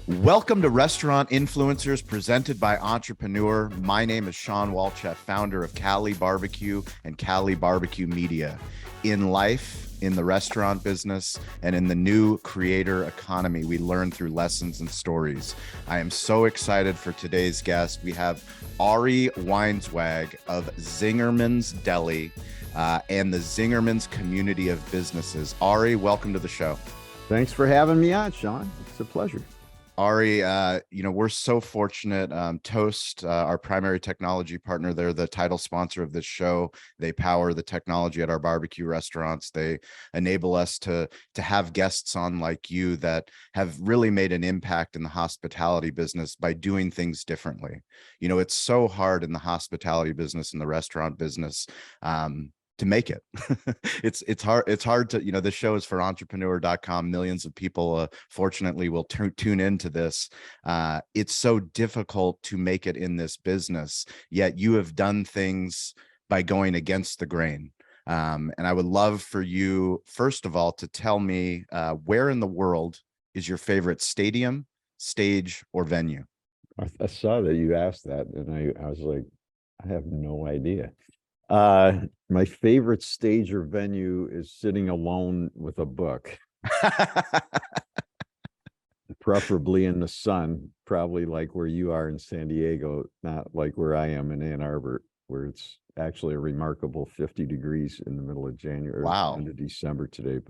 Welcome to Restaurant Influencers presented by Entrepreneur. My name is Sean Walchef, founder of Cali Barbecue and Cali Barbecue Media. In life, in the restaurant business, and in the new creator economy, we learn through lessons and stories. I am so excited for today's guest. We have Ari Weinswag of Zingerman's Deli and the Zingerman's community of businesses. Ari, welcome to the show. Thanks for having me on, Sean. It's a pleasure. Ari, we're so fortunate. Toast, our primary technology partner, they're the title sponsor of this show. They power the technology at our barbecue restaurants. They enable us to have guests on like you that have really made an impact in the hospitality business by doing things differently. You know, it's so hard in the hospitality business, in the restaurant business, to make it. It's hard to, this show is for entrepreneur.com. Millions of people fortunately will tune into this. It's so difficult to make it in this business, yet you have done things by going against the grain. And I would love for you, first of all, to tell me where in the world is your favorite stadium, stage, or venue? I saw that you asked that, and I was like, I have no idea. My favorite stage or venue is sitting alone with a book, preferably in the sun, probably like where you are in San Diego, not like where I am in Ann Arbor, where it's actually a remarkable 50 degrees in the middle of January, Wow. End of December today,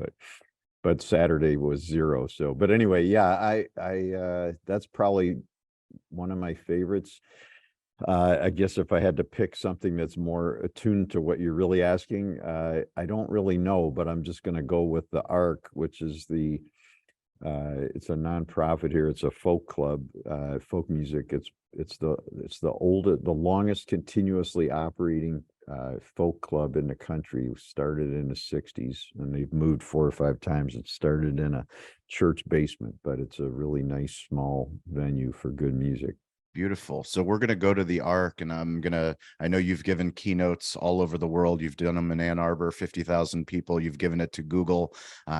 but Saturday was 0. So, but anyway, yeah, I that's probably one of my favorites. I guess if I had to pick something that's more attuned to what you're really asking, I don't really know, but I'm just going to go with the ARC, which is it's a nonprofit here. It's a folk club, folk music. It's the longest continuously operating folk club in the country. It started in the 60s, and they've moved 4 or 5 times. It started in a church basement, but it's a really nice small venue for good music. Beautiful. So we're going to go to the ARC, and I know you've given keynotes all over the world. You've done them in Ann Arbor, 50,000 people. You've given it to Google.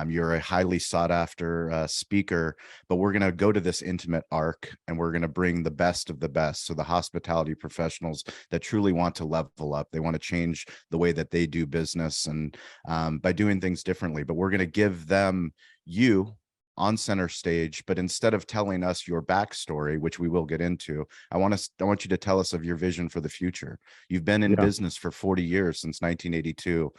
You're a highly sought after speaker, but we're going to go to this intimate ARC, and we're going to bring the best of the best. So the hospitality professionals that truly want to level up, they want to change the way that they do business, and by doing things differently, but we're going to give them you on center stage. But instead of telling us your backstory, which we will get into, I want you to tell us of your vision for the future. You've been in business for 40 years, since 1982.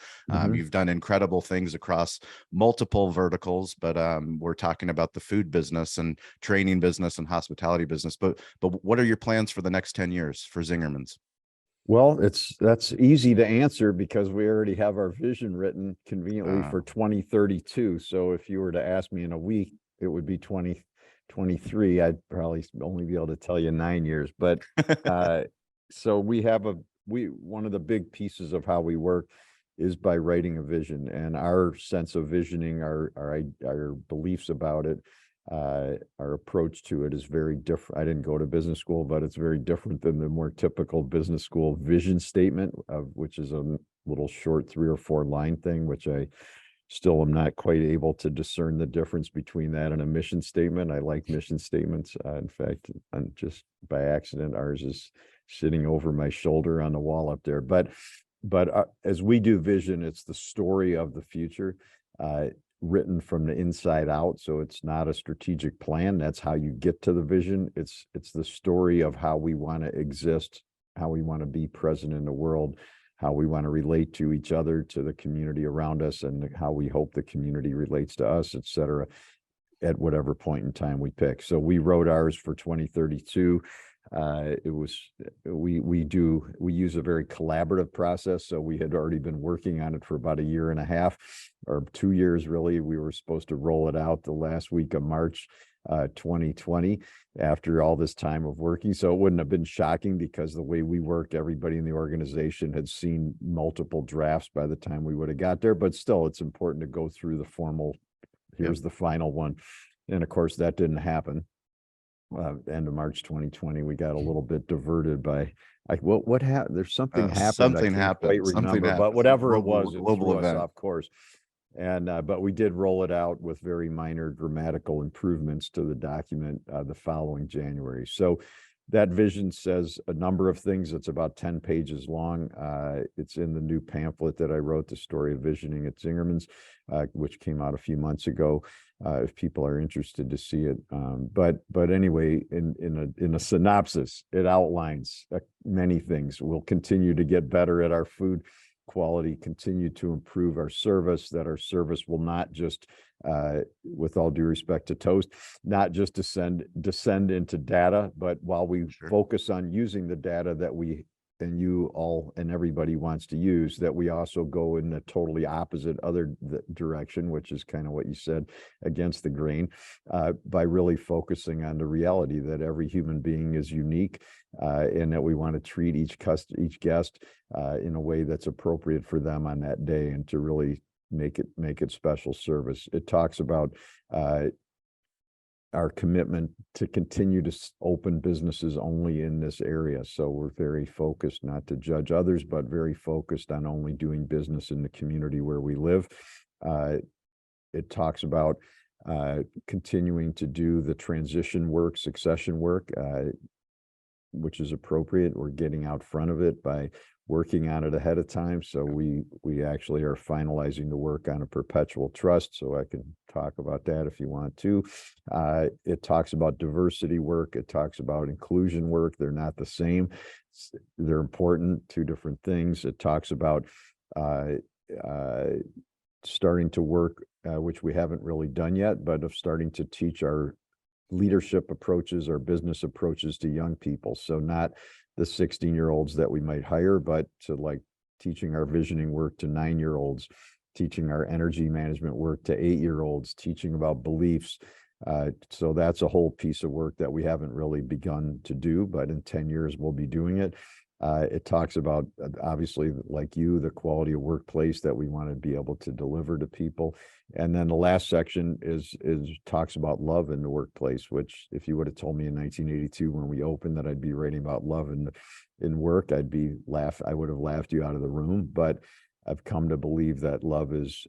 You've done incredible things across multiple verticals, but we're talking about the food business and training business and hospitality business. But what are your plans for the next 10 years for Zingerman's? Well, that's easy to answer because we already have our vision written conveniently for 2032. So if you were to ask me in a week, it would be 2023. I'd probably only be able to tell you 9 years. But so one of the big pieces of how we work is by writing a vision, and our sense of visioning, our beliefs about it. Our approach to it is very different. I didn't go to business school, but it's very different than the more typical business school vision statement, which is a little short 3 or 4 line thing, which I still am not quite able to discern the difference between that and a mission statement. I like mission statements. In fact, just by accident, ours is sitting over my shoulder on the wall up there. But as we do vision, it's the story of the future. Written from the inside out, so it's not a strategic plan. That's how you get to the vision. It's the story of how we want to exist, how we want to be present in the world, how we want to relate to each other, to the community around us, and how we hope the community relates to us, etc., at whatever point in time we pick. So we wrote ours for 2032. We use a very collaborative process. So we had already been working on it for about 1.5 years or 2 years, really. We were supposed to roll it out the last week of March 2020, after all this time of working. So it wouldn't have been shocking, because the way we work, everybody in the organization had seen multiple drafts by the time we would have got there. But still, it's important to go through the formal, here's the final one. And of course, that didn't happen. End of March 2020, we got a little bit diverted by what happened. There's something happened. Something happened. Quite remember, but whatever it was, it threw us off course. And but we did roll it out with very minor grammatical improvements to the document the following January. So that vision says a number of things. It's about 10 pages long. It's in the new pamphlet that I wrote, The Story of Visioning at Zingerman's, which came out a few months ago, if people are interested to see it. But anyway, in a synopsis, it outlines many things. We'll continue to get better at our food quality, continue to improve our service, that our service will not just, with all due respect to Toast, not just descend into data, but while we focus on using the data that we and you all and everybody wants to use, that we also go in the totally opposite other direction, which is kind of what you said, against the grain, by really focusing on the reality that every human being is unique, and that we want to treat each guest in a way that's appropriate for them on that day, and to really make it special service. It talks about our commitment to continue to open businesses only in this area. So we're very focused not to judge others, but very focused on only doing business in the community where we live. It talks about continuing to do the transition work, succession work, which is appropriate. We're getting out front of it by working on it ahead of time. So we actually are finalizing the work on a perpetual trust. So I can talk about that if you want to. It talks about diversity work. It talks about inclusion work. They're not the same. They're important, two different things. It talks about starting to work, which we haven't really done yet, but of starting to teach our leadership approaches, our business approaches to young people. So not the 16-year-olds that we might hire, but to like teaching our visioning work to 9-year-olds, teaching our energy management work to 8-year-olds, teaching about beliefs. So that's a whole piece of work that we haven't really begun to do, but in 10 years we'll be doing it. It talks about, obviously, like you, the quality of workplace that we want to be able to deliver to people. And then the last section is talks about love in the workplace, which if you would have told me in 1982 when we opened that I'd be writing about love in work, I would have laughed you out of the room. But I've come to believe that love is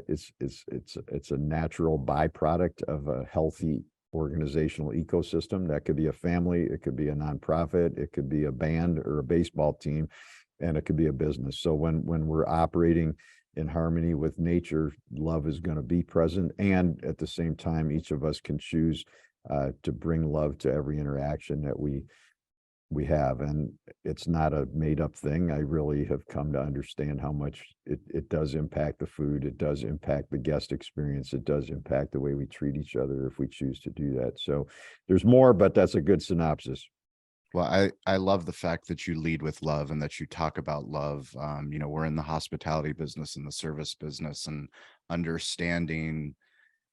it's a natural byproduct of a healthy organizational ecosystem. That could be a family, it could be a nonprofit, it could be a band or a baseball team, and it could be a business. So when we're operating in harmony with nature, love is going to be present, and at the same time, each of us can choose to bring love to every interaction that we have. And it's not a made-up thing. I really have come to understand how much it does impact the food, it does impact the guest experience, it does impact the way we treat each other if we choose to do that. So there's more, but that's a good synopsis. Well, I love the fact that you lead with love and that you talk about love. We're in the hospitality business and the service business, and understanding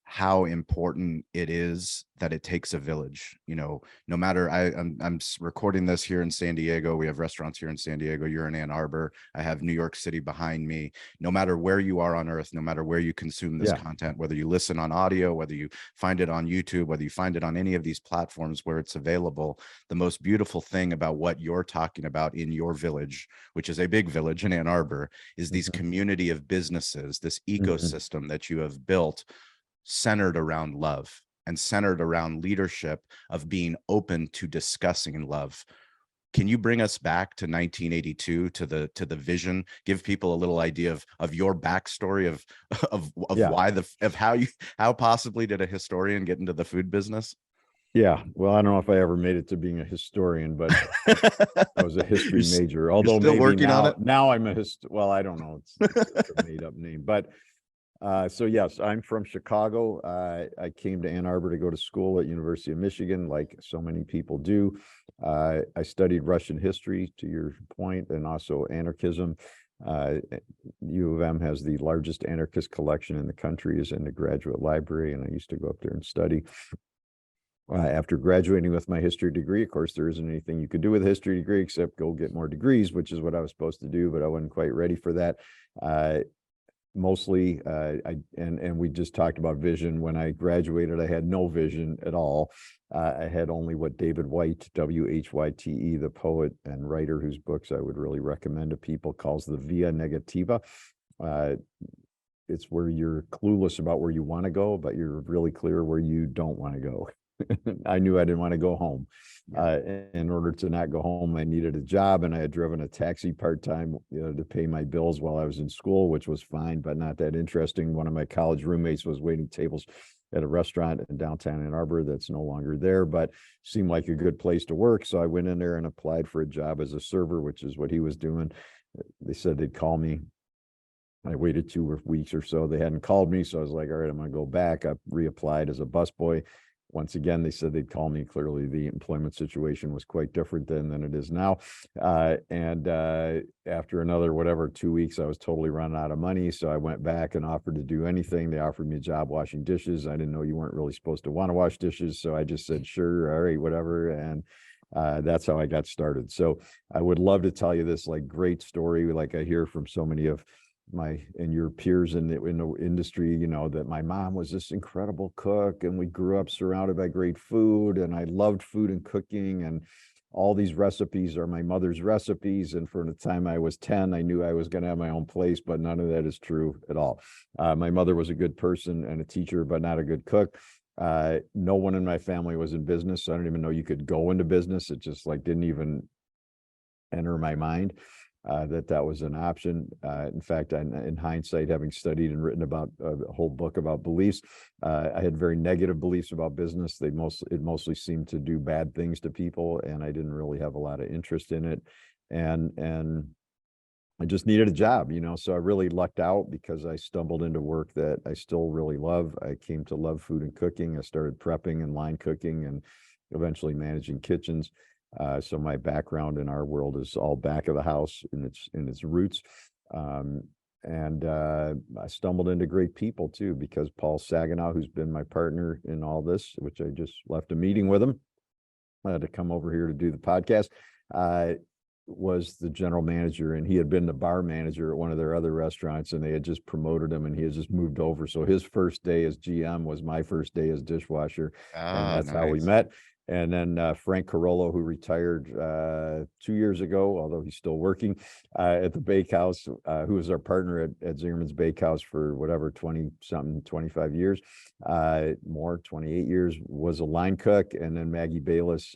how important it is that it takes a village. No matter, I'm recording this here in San Diego. We have restaurants here in San Diego. You're in Ann Arbor. I have New York City behind me. No matter where you are on earth, no matter where you consume this content, whether you listen on audio, whether you find it on YouTube, whether you find it on any of these platforms where it's available, the most beautiful thing about what you're talking about in your village, which is a big village in Ann Arbor, is these community of businesses, this ecosystem that you have built, centered around love and centered around leadership, of being open to discussing love. Can you bring us back to 1982 to the vision? Give people a little idea of your backstory of why how possibly did a historian get into the food business? Yeah, well, I don't know if I ever made it to being a historian, but I was a history major. Although you're still maybe working now, on it. Now I'm well, I don't know. It's a made up name, but so yes, I'm from Chicago. I came to Ann Arbor to go to school at University of Michigan, like so many people do. I studied Russian history, to your point, and also anarchism. U of M has the largest anarchist collection in the country, is in the graduate library, and I used to go up there and study. After graduating with my history degree, of course, there isn't anything you could do with a history degree except go get more degrees, which is what I was supposed to do, but I wasn't quite ready for that. Mostly, and we just talked about vision. When I graduated, I had no vision at all. I had only what David Whyte, Whyte, the poet and writer, whose books I would really recommend to people, calls the via negativa. it's where you're clueless about where you want to go, but you're really clear where you don't want to go. I knew I didn't want to go home. In order to not go home, I needed a job, and I had driven a taxi part-time, to pay my bills while I was in school, which was fine, but not that interesting. One of my college roommates was waiting tables at a restaurant in downtown Ann Arbor that's no longer there, but seemed like a good place to work. So I went in there and applied for a job as a server, which is what he was doing. They said they'd call me. I waited 2 weeks or so. They hadn't called me. So I was like, all right, I'm going to go back. I reapplied as a busboy. Once again, they said they'd call me. Clearly, the employment situation was quite different then than it is now. After another, 2 weeks, I was totally running out of money. So I went back and offered to do anything. They offered me a job washing dishes. I didn't know you weren't really supposed to want to wash dishes. So I just said, sure, all right, whatever. And that's how I got started. So I would love to tell you this like great story, like I hear from so many of my and your peers in the industry, that my mom was this incredible cook and we grew up surrounded by great food, and I loved food and cooking, and all these recipes are my mother's recipes. And from the time I was 10, I knew I was going to have my own place, but none of that is true at all. My mother was a good person and a teacher, but not a good cook. No one in my family was in business. So I don't even know you could go into business. It just didn't even enter my mind. That was an option. In fact, in hindsight, having studied and written about a whole book about beliefs, I had very negative beliefs about business. It mostly seemed to do bad things to people, and I didn't really have a lot of interest in it. And I just needed a job, so I really lucked out because I stumbled into work that I still really love. I came to love food and cooking. I started prepping and line cooking and eventually managing kitchens. So my background in our world is all back of the house in its roots. I stumbled into great people too, because Paul Saginaw, who's been my partner in all this, which I just left a meeting with him to come over here to do the podcast, was the general manager, and he had been the bar manager at one of their other restaurants, and they had just promoted him and he had just moved over. So his first day as GM was my first day as dishwasher. And that's how we met. And then Frank Carollo, who retired 2 years ago, although he's still working at the Bakehouse, who was our partner at Zingerman's Bakehouse for 25 years, 28 years, was a line cook. And then Maggie Bayless,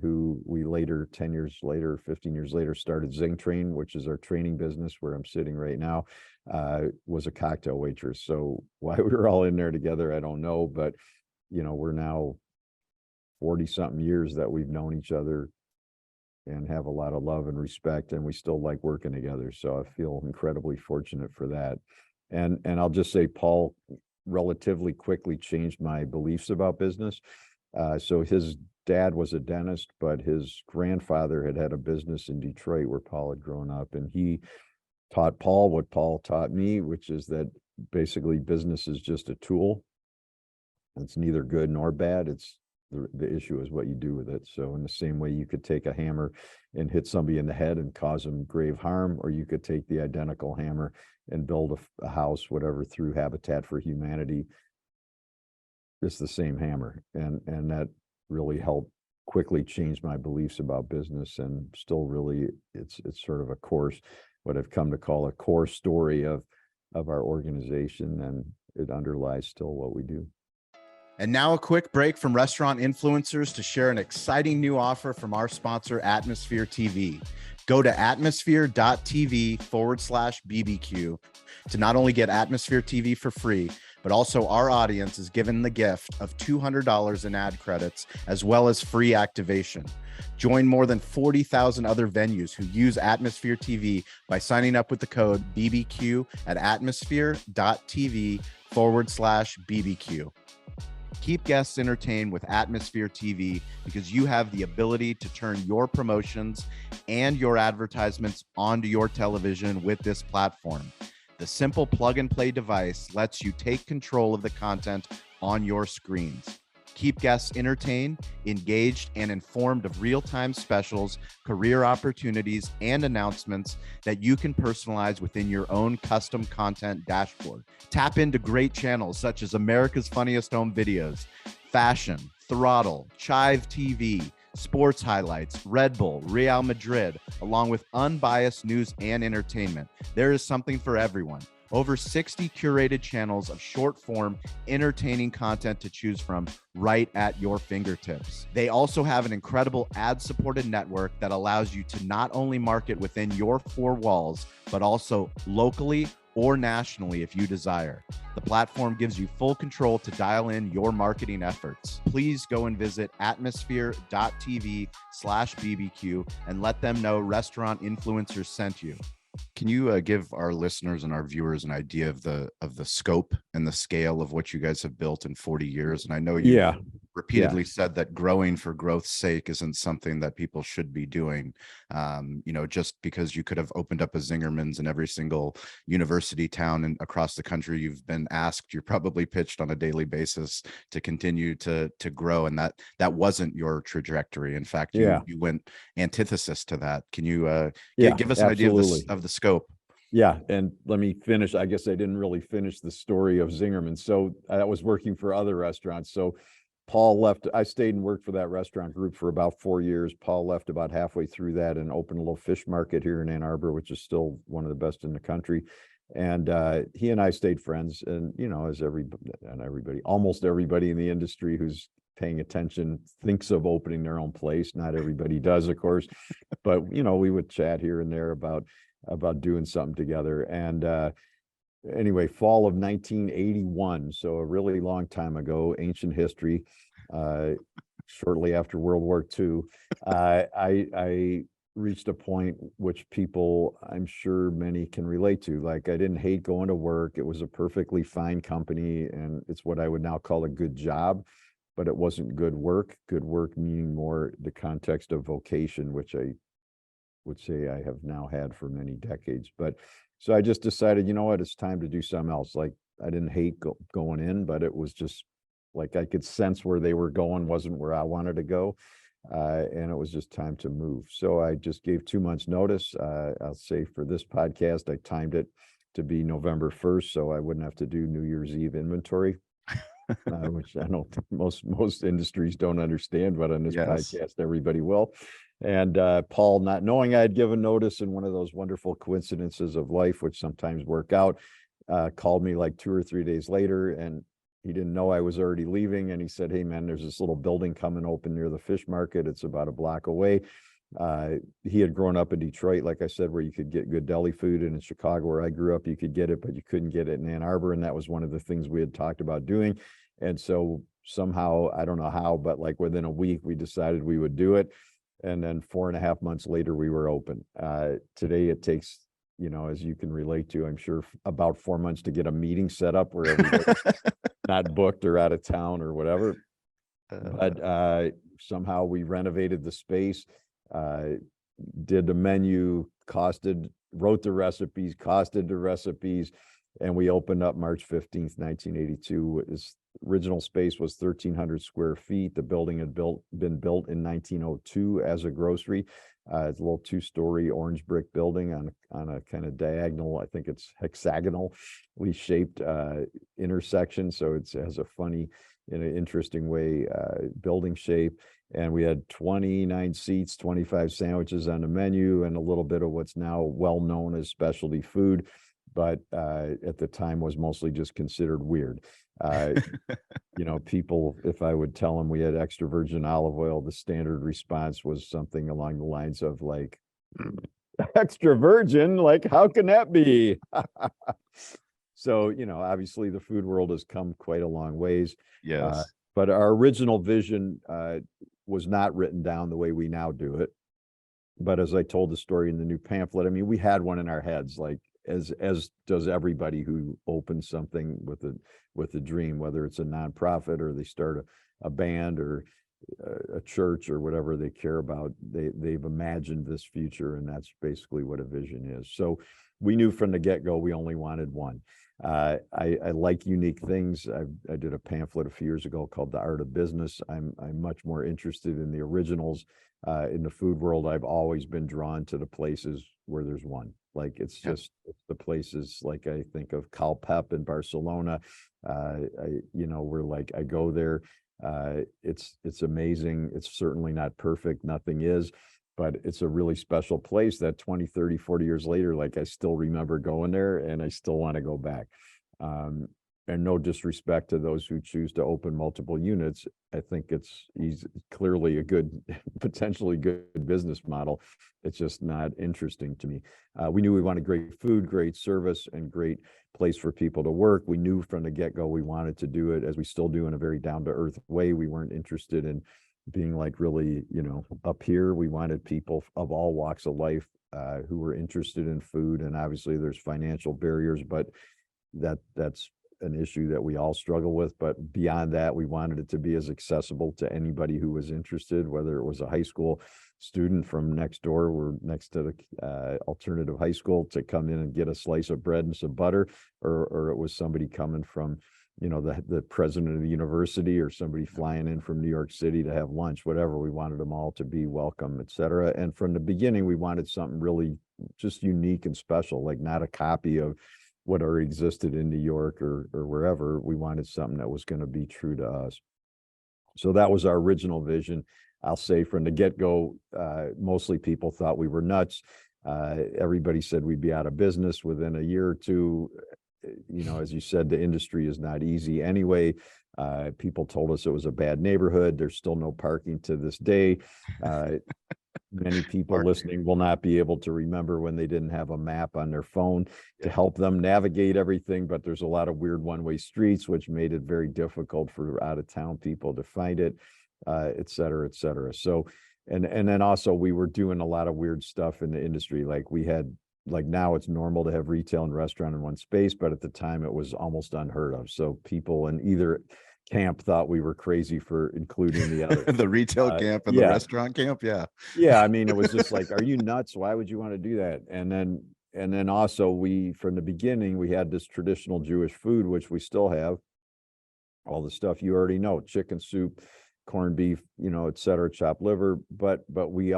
who we later, 10 years later, 15 years later, started Zing Train, which is our training business where I'm sitting right now, was a cocktail waitress. So why we were all in there together, I don't know, but we're now 40-something years that we've known each other and have a lot of love and respect, and we still like working together. So I feel incredibly fortunate for that. And I'll just say Paul relatively quickly changed my beliefs about business. So his dad was a dentist, but his grandfather had a business in Detroit where Paul had grown up, and he taught Paul what Paul taught me, which is that basically business is just a tool. It's neither good nor bad. It's the issue is what you do with it. So in the same way, you could take a hammer and hit somebody in the head and cause them grave harm, or you could take the identical hammer and build a house, whatever, through Habitat for Humanity. It's the same hammer. And that really helped quickly change my beliefs about business, and still really it's sort of a course, what I've come to call a core story of our organization, and it underlies still what we do. And now a quick break from restaurant influencers to share an exciting new offer from our sponsor, Atmosphere TV. Go to atmosphere.tv/BBQ to not only get Atmosphere TV for free, but also our audience is given the gift of $200 in ad credits, as well as free activation. Join more than 40,000 other venues who use Atmosphere TV by signing up with the code BBQ at atmosphere.tv/BBQ. Keep guests entertained with Atmosphere TV, because you have the ability to turn your promotions and your advertisements onto your television with this platform. The simple plug and play device lets you take control of the content on your screens. Keep guests entertained, engaged, and informed of real-time specials, career opportunities, and announcements that you can personalize within your own custom content dashboard. Tap into great channels such as America's Funniest Home Videos, Fashion, Throttle, Chive TV, Sports Highlights, Red Bull, Real Madrid, along with unbiased news and entertainment. There is something for everyone. Over 60 curated channels of short form, entertaining content to choose from right at your fingertips. They also have an incredible ad supported network that allows you to not only market within your four walls, but also locally or nationally if you desire. The platform gives you full control to dial in your marketing efforts. Please go and visit atmosphere.tv/BBQ and let them know Restaurant Influencers sent you. Can you give our listeners and our viewers an idea of the scope and the scale of what you guys have built in 40 years? And I know you repeatedly said that growing for growth's sake isn't something that people should be doing. Just because you could have opened up a Zingerman's in every single university town and across the country, you've been asked, you're probably pitched on a daily basis to continue to grow. And that wasn't your trajectory. In fact, you went antithesis to that. Can you give us an idea of the scope? Yeah. And let me finish. I guess I didn't really finish the story of Zingerman. So I was working for other restaurants. So Paul left. I stayed and worked for that restaurant group for about 4 years. Paul left about halfway through that and opened a little fish market here in Ann Arbor, which is still one of the best in the country. And he and I stayed friends. And, as almost everybody in the industry who's paying attention thinks of opening their own place. Not everybody does, of course, but, we would chat here and there about doing something together. And anyway, fall of 1981, so a really long time ago, ancient history, shortly after World War II, I reached a point which people, I'm sure many can relate to. Like, I didn't hate going to work. It was a perfectly fine company, and it's what I would now call a good job, but it wasn't good work. Good work meaning more the context of vocation, which I would say I have now had for many decades. But so I just decided, you know what, it's time to do something else. Like, I didn't hate going in, but it was just like I could sense where they were going wasn't where I wanted to go. And it was just time to move. So I just gave 2 months notice. I'll say for this podcast, I timed it to be November 1st, so I wouldn't have to do New Year's Eve inventory. Which I don't think most industries don't understand, but on this podcast, everybody will. And Paul, not knowing I had given notice, in one of those wonderful coincidences of life, which sometimes work out, called me like 2 or 3 days later, and he didn't know I was already leaving. And he said, "Hey man, there's this little building coming open near the fish market. It's about a block away." He had grown up in Detroit, like I said, where you could get good deli food, and in Chicago, where I grew up, you could get it, but you couldn't get it in Ann Arbor. And that was one of the things we had talked about doing. And so somehow, I don't know how, but like within a week, we decided we would do it. And then 4.5 months later, we were open. Today, it takes, as you can relate to, I'm sure, about 4 months to get a meeting set up where everybody's not booked or out of town or whatever. But somehow we renovated the space, did the menu, wrote the recipes, costed the recipes, and we opened up March 15th, 1982. Its original space was 1,300 square feet. The building had been built in 1902 as a grocery. It's a little 2-story orange brick building on a kind of diagonal, I think it's hexagonally shaped intersection. So it has a funny, in an interesting way, building shape. And we had 29 seats, 25 sandwiches on the menu, and a little bit of what's now well known as specialty food, but at the time was mostly just considered weird. People, if I would tell them we had extra virgin olive oil, the standard response was something along the lines of like, extra virgin, like, how can that be? So, obviously the food world has come quite a long ways. Yes. But our original vision was not written down the way we now do it. But as I told the story in the new pamphlet, I mean, we had one in our heads, like as does everybody who opens something with a dream, whether it's a nonprofit or they start a band or a church or whatever they care about. They've imagined this future, and that's basically what a vision is. So we knew from the get-go we only wanted one. I like unique things. I did a pamphlet a few years ago called The Art of Business. I'm much more interested in the originals. In the food world, I've always been drawn to the places where there's one. Like it's the places, like I think of Cal Pep in Barcelona. We're like, I go there. It's amazing. It's certainly not perfect. Nothing is. but it's a really special place that 20, 30, 40 years later, like I still remember going there and I still want to go back. And no disrespect to those who choose to open multiple units. I think it's clearly a good, potentially good business model. It's just not interesting to me. We knew we wanted great food, great service, and great place for people to work. We knew from the get-go we wanted to do it, as we still do, in a very down-to-earth way. We weren't interested in being like really, up here. We wanted people of all walks of life who were interested in food. And obviously there's financial barriers, but that's an issue that we all struggle with. But beyond that, we wanted it to be as accessible to anybody who was interested, whether it was a high school student from next door, we're next to the alternative high school, to come in and get a slice of bread and some butter, or it was somebody coming from, the president of the university, or somebody flying in from New York City to have lunch, whatever. We wanted them all to be welcome, et cetera. And from the beginning, we wanted something really just unique and special, like not a copy of what already existed in New York or wherever. We wanted something that was going to be true to us. So that was our original vision. I'll say from the get-go, mostly people thought we were nuts. Everybody said we'd be out of business within a year or two. As you said, the industry is not easy anyway. People told us it was a bad neighborhood. There's still no parking to this day. Many people listening will not be able to remember when they didn't have a map on their phone to help them navigate everything, but there's a lot of weird one-way streets, which made it very difficult for out-of-town people to find it, et cetera, et cetera. So, and then also we were doing a lot of weird stuff in the industry. Like now it's normal to have retail and restaurant in one space, but at the time it was almost unheard of. So people in either camp thought we were crazy for including the other. The retail camp and the restaurant camp. Yeah. Yeah. I mean, it was just like, are you nuts? Why would you want to do that? And then also from the beginning, we had this traditional Jewish food, which we still have, all the stuff you already know: chicken soup, corned beef, et cetera, chopped liver. But we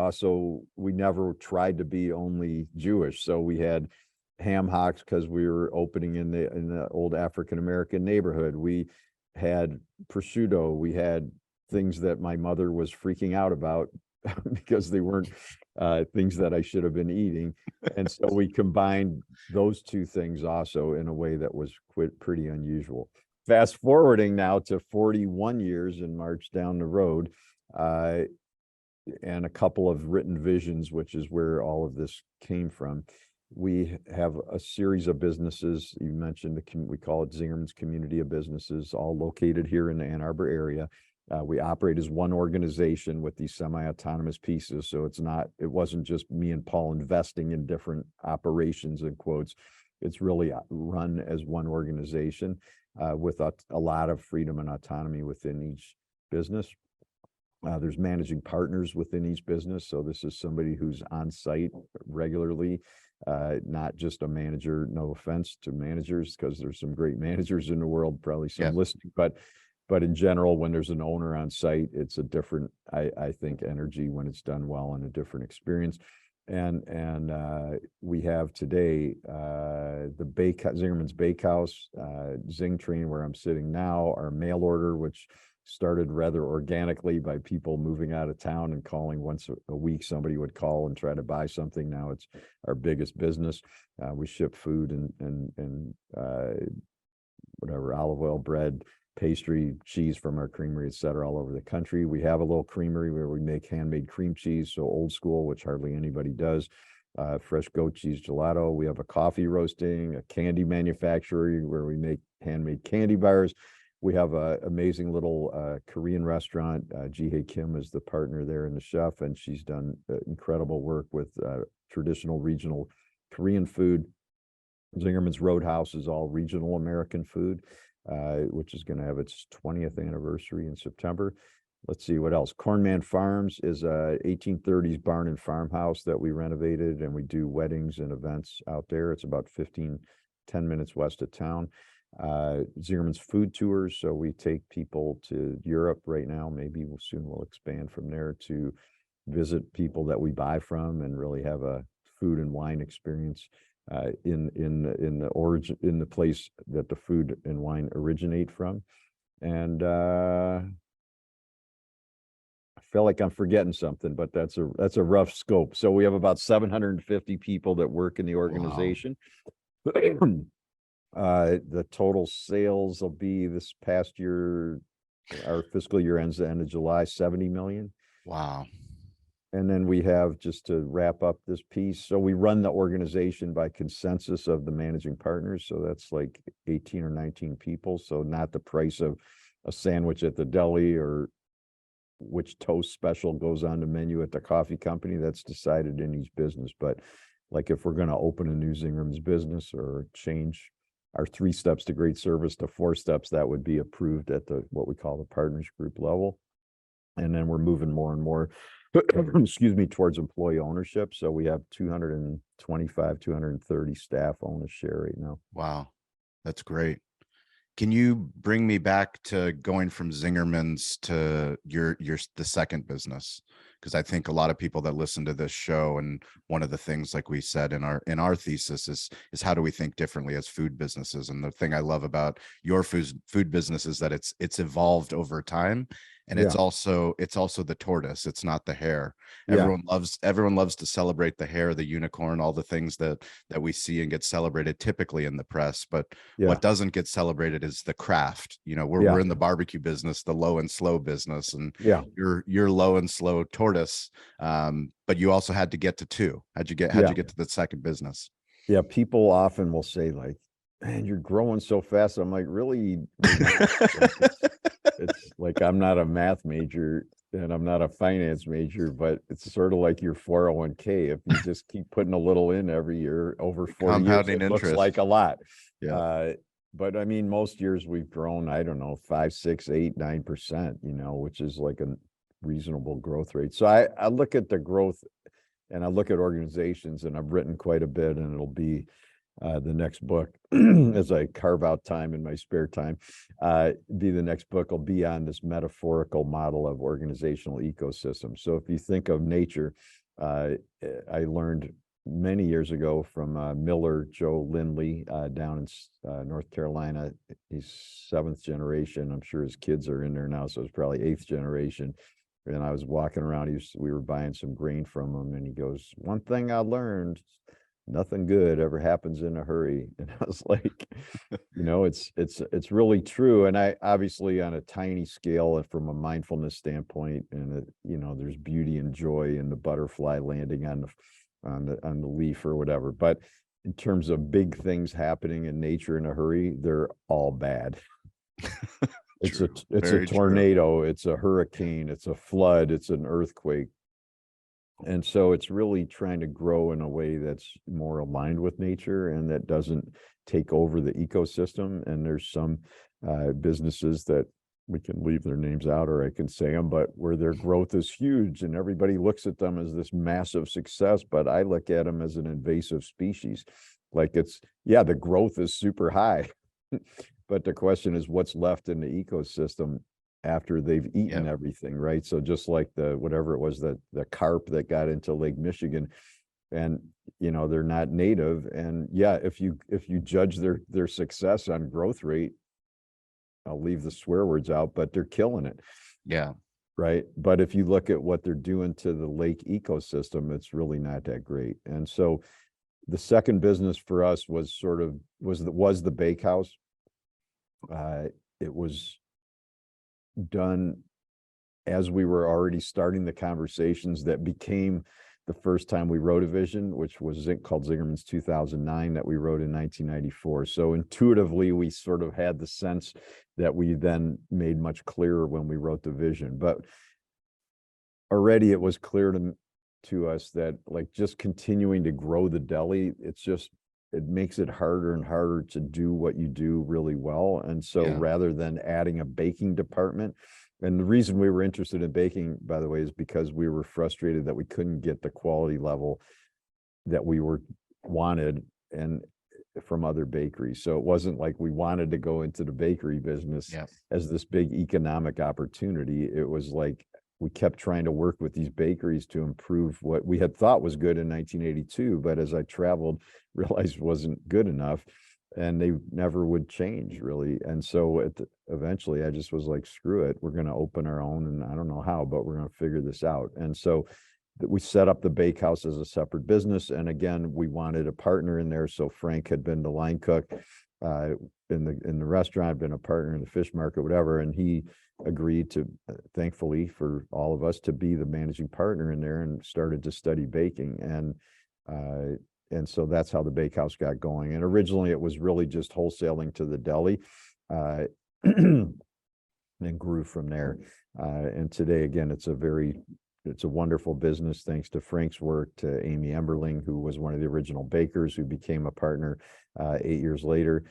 never tried to be only Jewish. So we had ham hocks because we were opening in the old African-American neighborhood. We had prosciutto. We had things that my mother was freaking out about because they weren't things that I should have been eating. And so we combined those two things also in a way that was pretty unusual. Fast forwarding now to 41 years in March down the road, and a couple of written visions, which is where all of this came from. We have a series of businesses. You mentioned we call it Zingerman's Community of Businesses, all located here in the Ann Arbor area. We operate as one organization with these semi-autonomous pieces. So it wasn't just me and Paul investing in different operations, in quotes. It's really run as one organization with a lot of freedom and autonomy within each business. There's managing partners within each business. So this is somebody who's on site regularly, not just a manager. No offense to managers, because there's some great managers in the world, probably some listening, but in general, when there's an owner on site, it's a different, I think, energy when it's done well, and a different experience. And we have today the Zingerman's Bakehouse, Zing Train, where I'm sitting now, our mail order, which started rather organically by people moving out of town and calling once a week. Somebody would call and try to buy something. Now it's our biggest business. We ship food and whatever, olive oil, bread, pastry, cheese from our creamery, et cetera, all over the country. We have a little creamery where we make handmade cream cheese, so old school, which hardly anybody does. Fresh goat cheese gelato. We have a coffee roasting, a candy manufacturer where we make handmade candy bars. We have an amazing little Korean restaurant. Ji-Hae Kim is the partner there and the chef, and she's done incredible work with traditional regional Korean food. Zingerman's Roadhouse is all regional American food, which is going to have its 20th anniversary in September. Let's see what else. Cornman Farms is a 1830s barn and farmhouse that we renovated, and we do weddings and events out there. It's about 10 minutes west of town. Zingerman's Food Tours. So we take people to Europe right now. Maybe we'll expand from there to visit people that we buy from and really have a food and wine experience in the origin, in the place that the food and wine originate from. And I feel like I'm forgetting something, but that's a rough scope. So we have about 750 people that work in the Wow. organization. The total sales will be this past year, our fiscal year ends the end of July, 70 million. Wow. And then we have, just to wrap up this piece, so we run the organization by consensus of the managing partners. So that's like 18 or 19 people. So not the price of a sandwich at the deli or which toast special goes on the menu at the coffee company. That's decided in each business. But like if we're going to open a new Zingerman's business or change our 3 steps to great service to 4 steps, that would be approved at the what we call the partners group level. And then we're moving more and more excuse me, towards employee ownership. So we have 225, 230 staff own a share right now. Wow. That's great. Can you bring me back to going from Zingerman's to the second business? Because I think a lot of people that listen to this show, and one of the things, like we said in our thesis, is how do we think differently as food businesses? And the thing I love about your food business is that it's evolved over time. And it's also the tortoise. It's not the hare. Everyone loves to celebrate the hare, the unicorn, all the things that we see and get celebrated typically in the press. But what doesn't get celebrated is the craft. You know, we're in the barbecue business, the low and slow business, and you're low and slow tortoise. But you also had to get to 2. How'd you get to the second business? Yeah, people often will say, like, man, you're growing so fast. I'm like, really? It's like, I'm not a math major and I'm not a finance major, but it's sort of like your 401k. If you just keep putting a little in every year over 4 years, it looks like a lot. But I mean, most years we've grown, I don't know, 5, 6, 8, 9%, you know, which is like a reasonable growth rate. So I look at the growth and I look at organizations, and I've written quite a bit, and it'll be the next book as I carve out time in my spare time. The next book will be on this metaphorical model of organizational ecosystem. So if you think of nature, I learned many years ago from Miller Joe Lindley down in North Carolina. He's 7th generation. I'm sure his kids are in there now, so it's probably 8th generation. And I was walking around, we were buying some grain from him, and he goes, "One thing I learned, nothing good ever happens in a hurry." And I was like, you know, it's really true. And I obviously, on a tiny scale and from a mindfulness standpoint, and you know, there's beauty and joy in the butterfly landing on the leaf or whatever. But in terms of big things happening in nature in a hurry, they're all bad. It's a tornado, it's a hurricane, it's a flood, it's an earthquake. And so it's really trying to grow in a way that's more aligned with nature and that doesn't take over the ecosystem. And there's some businesses that we can leave their names out, or I can say them, but where their growth is huge and everybody looks at them as this massive success. But I look at them as an invasive species. Like the growth is super high. But the question is, what's left in the ecosystem after they've eaten everything, right? So just like whatever it was, the carp that got into Lake Michigan, and you know, they're not native. And if you judge their success on growth rate, I'll leave the swear words out, but they're killing it. Yeah. Right. But if you look at what they're doing to the lake ecosystem, it's really not that great. And so the second business for us was the bakehouse. It was done as we were already starting the conversations that became the first time we wrote a vision, which was called Zingerman's 2009, that we wrote in 1994. So intuitively, we sort of had the sense that we then made much clearer when we wrote the vision. But already it was clear to us that, like, just continuing to grow the deli, it makes it harder and harder to do what you do really well. And so rather than adding a baking department, and the reason we were interested in baking, by the way, is because we were frustrated that we couldn't get the quality level that we wanted and from other bakeries. So it wasn't like we wanted to go into the bakery business as this big economic opportunity. It was like we kept trying to work with these bakeries to improve what we had thought was good in 1982, but as I traveled, realized wasn't good enough. and they never would change really. And so eventually I just was like, screw it, we're going to open our own, and I don't know how, but we're going to figure this out. And so we set up the bakehouse as a separate business. And again, we wanted a partner in there. So Frank had been the line cook in the restaurant, been a partner in the fish market, whatever. And he agreed to, thankfully for all of us, to be the managing partner in there, and started to study baking. And so that's how the bakehouse got going. And originally it was really just wholesaling to the deli, and grew from there. And today, again, it's a wonderful business, thanks to Frank's work, to Amy Emberling, who was one of the original bakers, who became a partner 8 years later,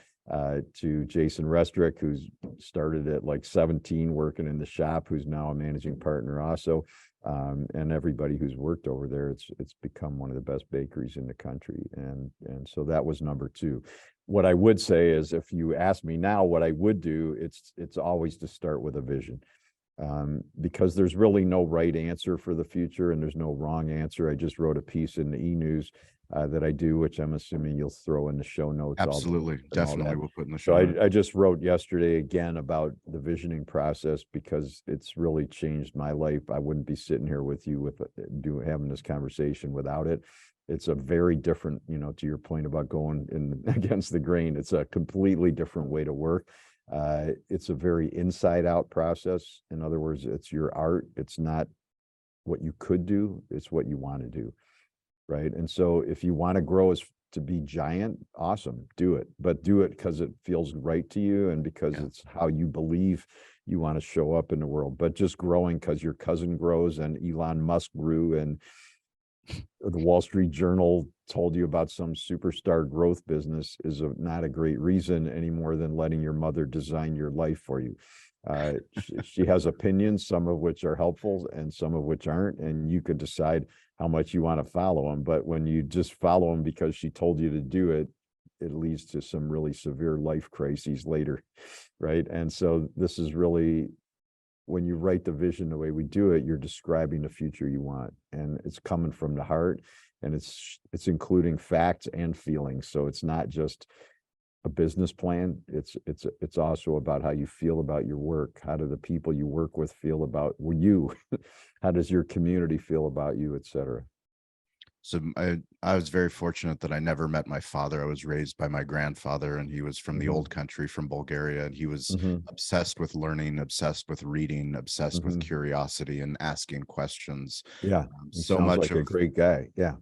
to Jason Restrick, who's started at like 17 working in the shop, who's now a managing partner also. And everybody who's worked over there, it's become one of the best bakeries in the country. And so that was number two. What I would say is, if you ask me now what I would do, it's always to start with a vision. Because there's really no right answer for the future, and there's no wrong answer. I just wrote a piece in the e-news that I do, which I'm assuming you'll throw in the show notes. Absolutely. Definitely. We'll put in the So show notes. I just wrote yesterday again about the visioning process, because it's really changed my life. I wouldn't be sitting here with you having this conversation without it. It's a very different, to your point about going in against the grain, it's a completely different way to work. It's a very inside out process. In other words, it's your art. It's not what you could do, it's what you want to do. Right. And so if you want to grow to be giant, awesome, do it, but do it because it feels right to you, and because it's how you believe you want to show up in the world. But just growing because your cousin grows and Elon Musk grew and the Wall Street Journal told you about some superstar growth business is not a great reason any more than letting your mother design your life for you. She has opinions, some of which are helpful and some of which aren't, and you could decide how much you want to follow them. But when you just follow them because she told you to do it, it leads to some really severe life crises later, right? And so this is really, when you write the vision the way we do it, you're describing the future you want, and it's coming from the heart, and it's including facts and feelings. So it's not just a business plan. It's also about how you feel about your work. How do the people you work with feel about you? How does your community feel about you, et cetera? So I was very fortunate that I never met my father. I was raised by my grandfather, and he was from the old country, from Bulgaria, and he was obsessed with learning, obsessed with reading, obsessed with curiosity and asking questions. Yeah, so much like a great guy. Yeah,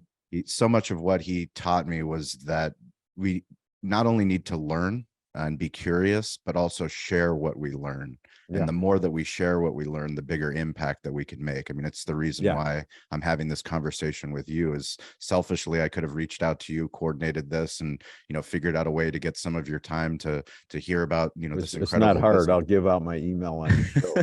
so much of what he taught me was that we not only need to learn and be curious, but also share what we learn. And the more that we share what we learn, the bigger impact that we can make. I mean, it's the reason why I'm having this conversation with you. Is selfishly, I could have reached out to you, coordinated this, and figured out a way to get some of your time to hear about this incredible. It's not hard. Business. I'll give out my email on the show.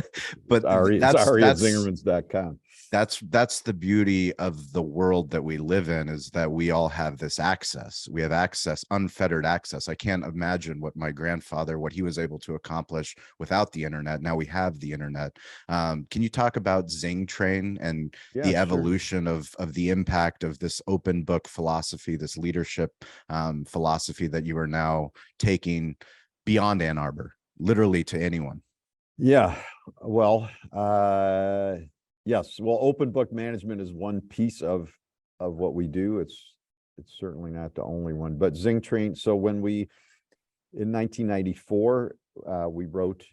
But that's Zingermans.com. That's the beauty of the world that we live in, is that we all have this access. We have access, unfettered access. I can't imagine what my grandfather, what he was able to accomplish without the internet. Now we have the internet. Can you talk about Zing Train and the evolution of the impact of this open book philosophy, this leadership philosophy that you are now taking beyond Ann Arbor, literally to anyone? Yeah, well, yes. Well, open book management is one piece of what we do. It's certainly not the only one, but Zing Train. So when in 1994, we wrote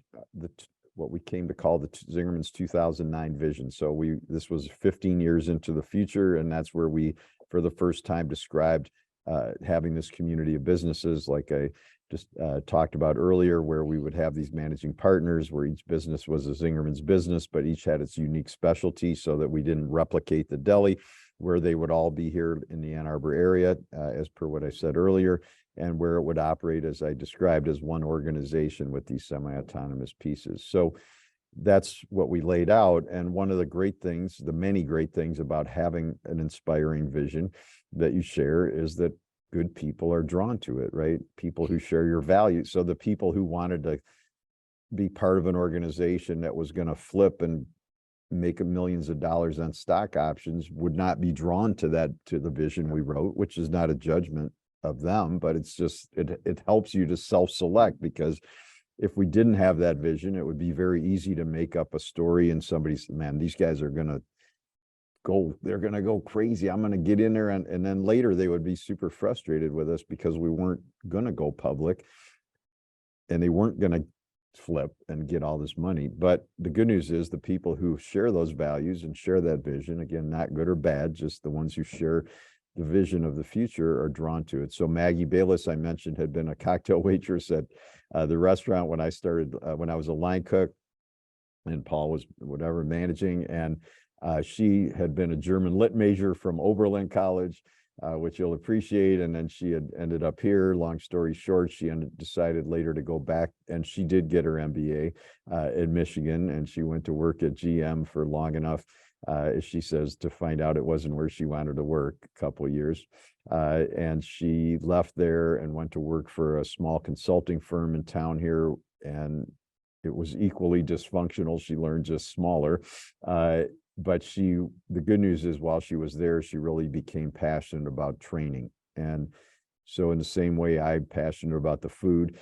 what we came to call the Zingerman's 2009 vision. So this was 15 years into the future, and that's where we, for the first time, described having this community of businesses, like I just talked about earlier, where we would have these managing partners, where each business was a Zingerman's business, but each had its unique specialty, so that we didn't replicate the deli, where they would all be here in the Ann Arbor area, as per what I said earlier, and where it would operate, as I described, as one organization with these semi-autonomous pieces. So that's what we laid out. And one of the great things, the many great things about having an inspiring vision that you share, is that good people are drawn to it, right? People who share your values. So the people who wanted to be part of an organization that was going to flip and make millions of dollars on stock options would not be drawn to the vision we wrote, which is not a judgment of them, but it's just, it helps you to self-select, because if we didn't have that vision, it would be very easy to make up a story and somebody's, man, these guys are going to they're going to go crazy. I'm going to get in there. And then later they would be super frustrated with us because we weren't going to go public and they weren't going to flip and get all this money. But the good news is the people who share those values and share that vision, again, not good or bad, just the ones who share the vision of the future are drawn to it. So Maggie Bayless, I mentioned, had been a cocktail waitress at the restaurant when I started, when I was a line cook, and Paul was whatever managing. And she had been a German lit major from Oberlin College, which you'll appreciate. And then she had ended up here. Long story short, she decided later to go back, and she did get her MBA in Michigan, and she went to work at GM for long enough, as she says, to find out it wasn't where she wanted to work a couple of years. And she left there and went to work for a small consulting firm in town here, and it was equally dysfunctional. She learned just smaller. But the good news is, while she was there, she really became passionate about training. And so in the same way I'm passionate about the food,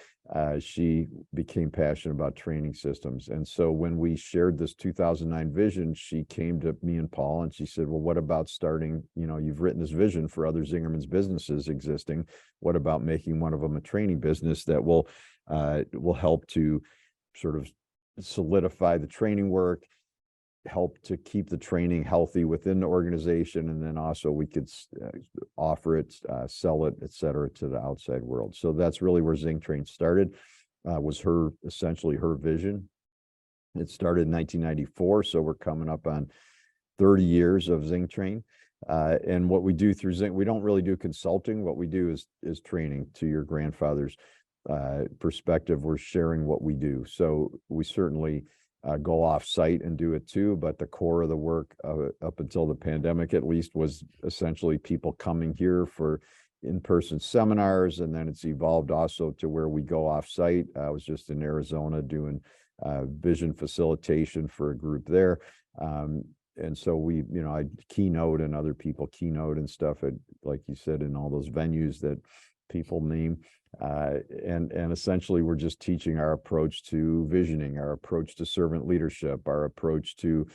she became passionate about training systems. And so when we shared this 2009 vision, she came to me and Paul and she said, well, what about starting, you've written this vision for other Zingerman's businesses existing. What about making one of them a training business that will help to sort of solidify the training work, help to keep the training healthy within the organization, and then also we could offer it, sell it, et cetera, to the outside world. So that's really where ZingTrain started, was essentially her vision. It started in 1994, so we're coming up on 30 years of ZingTrain. And what we do through Zing, we don't really do consulting. What we do is training. To your grandfather's perspective, we're sharing what we do. So we certainly go off site and do it too, but the core of the work up until the pandemic at least was essentially people coming here for in-person seminars, and then it's evolved also to where we go off site. I was just in Arizona doing vision facilitation for a group there. And so I keynote and other people keynote and stuff at, like you said, in all those venues that people name. And essentially we're just teaching our approach to visioning, our approach to servant leadership, our approach to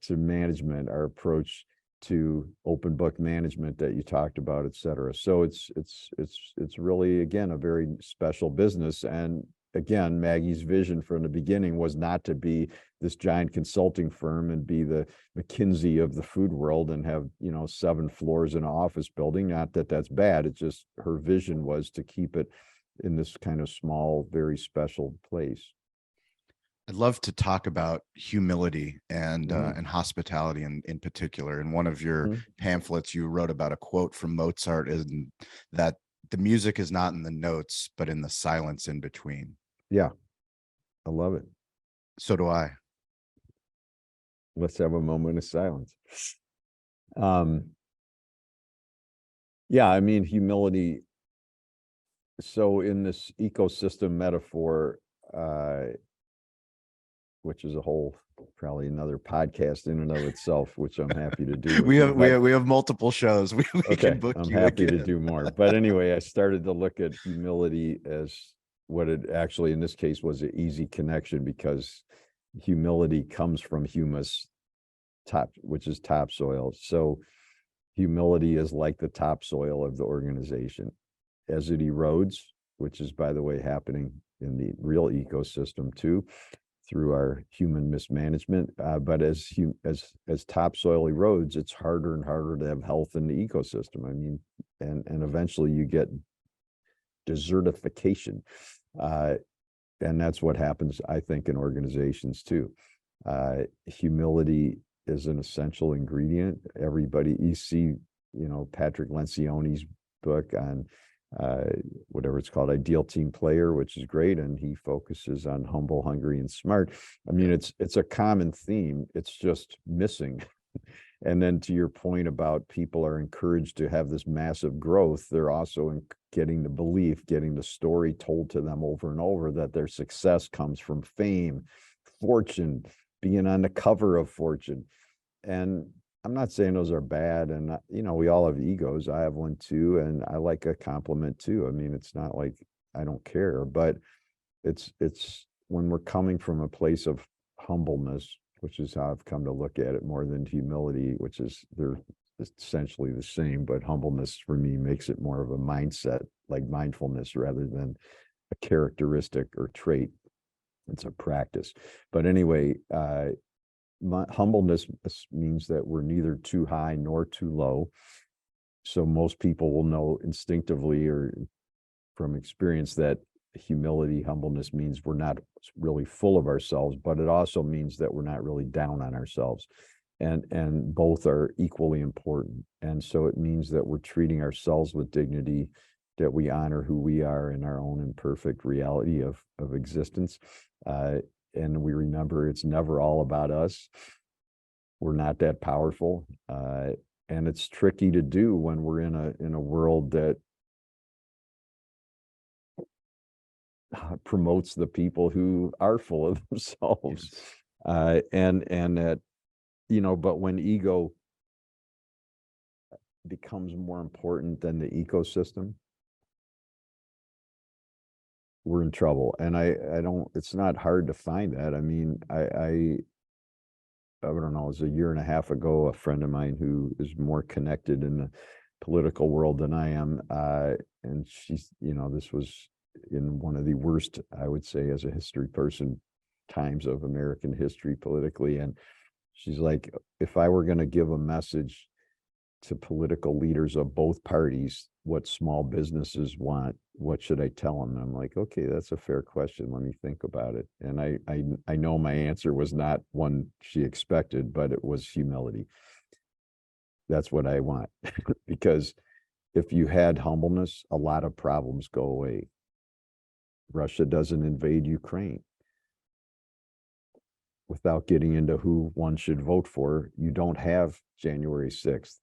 management, our approach to open book management that you talked about, et cetera. So it's really, again, a very special business. And again, Maggie's vision from the beginning was not to be this giant consulting firm and be the McKinsey of the food world and have, 7 floors in an office building. Not that that's bad. It's just her vision was to keep it in this kind of small, very special place. I'd love to talk about humility and hospitality in particular. In one of your pamphlets, you wrote about a quote from Mozart, and that the music is not in the notes, but in the silence in between. Yeah, I love it. So do I. Let's have a moment of silence. Yeah, I mean, humility. So in this ecosystem metaphor, which is probably another podcast in and of itself, which I'm happy to do. we have multiple shows. We can book you. I'm happy to do more. But anyway, I started to look at humility as what it actually, in this case, was an easy connection, because humility comes from humus, which is topsoil. So humility is like the topsoil of the organization. As it erodes, which is, by the way, happening in the real ecosystem too, through our human mismanagement. But as topsoil erodes, it's harder and harder to have health in the ecosystem. I mean, and eventually you get desertification. And that's what happens, I think, in organizations too. Humility is an essential ingredient. Everybody, you see, Patrick Lencioni's book on whatever it's called, Ideal Team Player, which is great, and he focuses on humble, hungry, and smart. I mean, it's a common theme. It's just missing. And then to your point about people are encouraged to have this massive growth, they're also getting the belief, getting the story told to them over and over that their success comes from fame, fortune, being on the cover of Fortune. And I'm not saying those are bad, and we all have egos. I have one too, and I like a compliment too. I mean, it's not like I don't care, but it's when we're coming from a place of humbleness, which is how I've come to look at it more than humility, which is they're essentially the same, but humbleness for me makes it more of a mindset, like mindfulness, rather than a characteristic or trait. It's a practice. But anyway, humbleness means that we're neither too high nor too low. So most people will know instinctively or from experience that humility, humbleness means we're not really full of ourselves, but it also means that we're not really down on ourselves. And both are equally important. And so it means that we're treating ourselves with dignity, that we honor who we are in our own imperfect reality of existence. And we remember it's never all about us. We're not that powerful. And it's tricky to do when we're in a world that promotes the people who are full of themselves. And that, but when ego becomes more important than the ecosystem, we're in trouble. And I don't, it's not hard to find that. I mean, I don't know, it was a year and a half ago, a friend of mine who is more connected in the political world than I am. And she's, this was in one of the worst, I would say, as a history person, times of American history politically. And she's like, if I were going to give a message to political leaders of both parties, what small businesses want, what should I tell them? And I'm like, okay, that's a fair question. Let me think about it. And I know my answer was not one she expected, but it was humility. That's what I want. Because if you had humbleness, a lot of problems go away. Russia doesn't invade Ukraine. Without getting into who one should vote for, you don't have January 6th.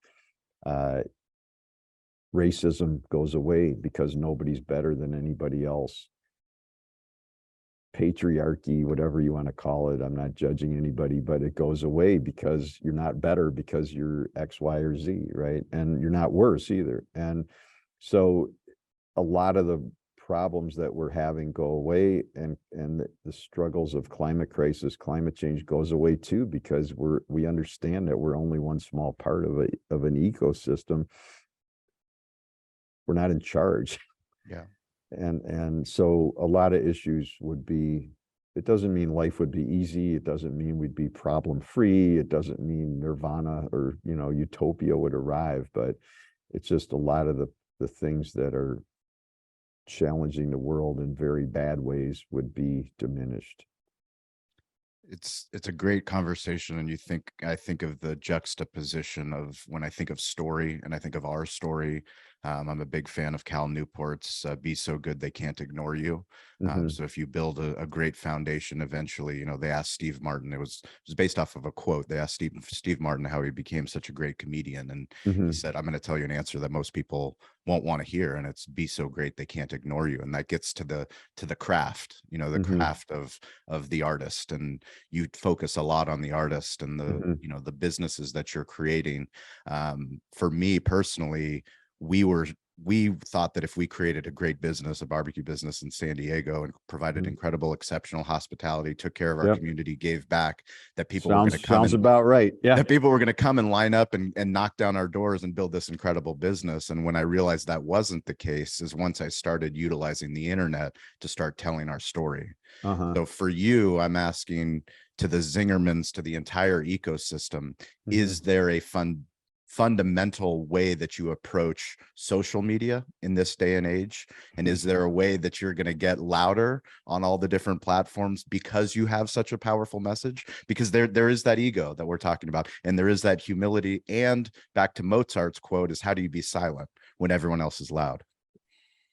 Racism goes away because nobody's better than anybody else. Patriarchy, whatever you want to call it, I'm not judging anybody, but it goes away because you're not better because you're X, Y, or Z, right? And you're not worse either. And so a lot of the problems that we're having go away, and the struggles of climate crisis, climate change goes away too, because we understand that we're only one small part of an ecosystem. We're not in charge. Yeah. And so a lot of issues would be, it doesn't mean life would be easy. It doesn't mean we'd be problem free. It doesn't mean nirvana or, utopia would arrive, but it's just a lot of the things that are challenging the world in very bad ways would be diminished. It's a great conversation, and I think of the juxtaposition of when I think of story and I think of our story. I'm a big fan of Cal Newport's "Be So Good They Can't Ignore You." So if you build a great foundation, eventually, they asked Steve Martin. It was based off of a quote. They asked Steve Martin how he became such a great comedian, and he said, "I'm going to tell you an answer that most people won't want to hear, and it's be so great they can't ignore you." And that gets to the craft, the craft of the artist, and you focus a lot on the artist and the businesses that you're creating. For me personally, we thought that if we created a great business, a barbecue business in San Diego, and provided incredible, exceptional hospitality, took care of our community, gave back, that people were going to come. Sounds about right. Yeah. That people were going to come and line up and knock down our doors and build this incredible business. And when I realized that wasn't the case is once I started utilizing the internet to start telling our story. So for you, I'm asking, to the Zingermans, to the entire ecosystem, is there a fundamental way that you approach social media in this day and age? And is there a way that you're going to get louder on all the different platforms because you have such a powerful message? Because there is that ego that we're talking about, and there is that humility. And back to Mozart's quote is, how do you be silent when everyone else is loud?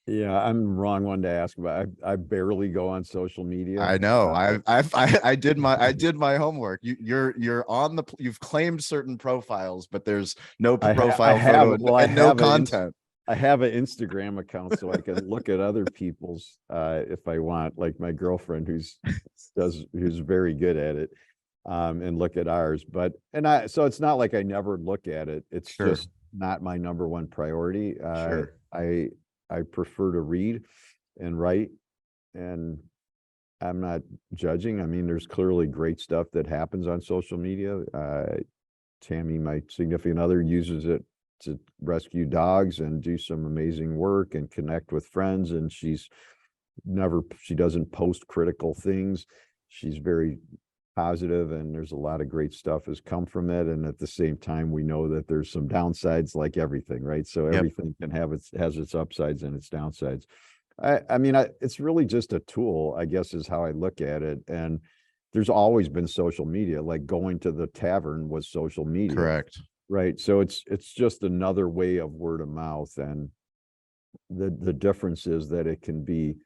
Yeah, I'm the wrong one to ask about. I barely go on social media. I know. I did my homework. You're on you've claimed certain profiles, but there's no profile photo and no content. I have an Instagram account so I can look at other people's if I want, like my girlfriend who's very good at it. and look at ours. So it's not like I never look at it. It's Sure. just not my number one priority. Sure. I prefer to read and write, and I'm not judging. I mean, there's clearly great stuff that happens on social media. Tammy, my significant other, uses it to rescue dogs and do some amazing work and connect with friends. And she doesn't post critical things. She's very positive, and there's a lot of great stuff has come from it. And at the same time, we know that there's some downsides, like everything, right? So Yep. everything has its upsides and its downsides. I mean, it's really just a tool, I guess, is how I look at it. And there's always been social media, like going to the tavern was social media. Correct. Right. So it's just another way of word of mouth. And the difference is that it can be,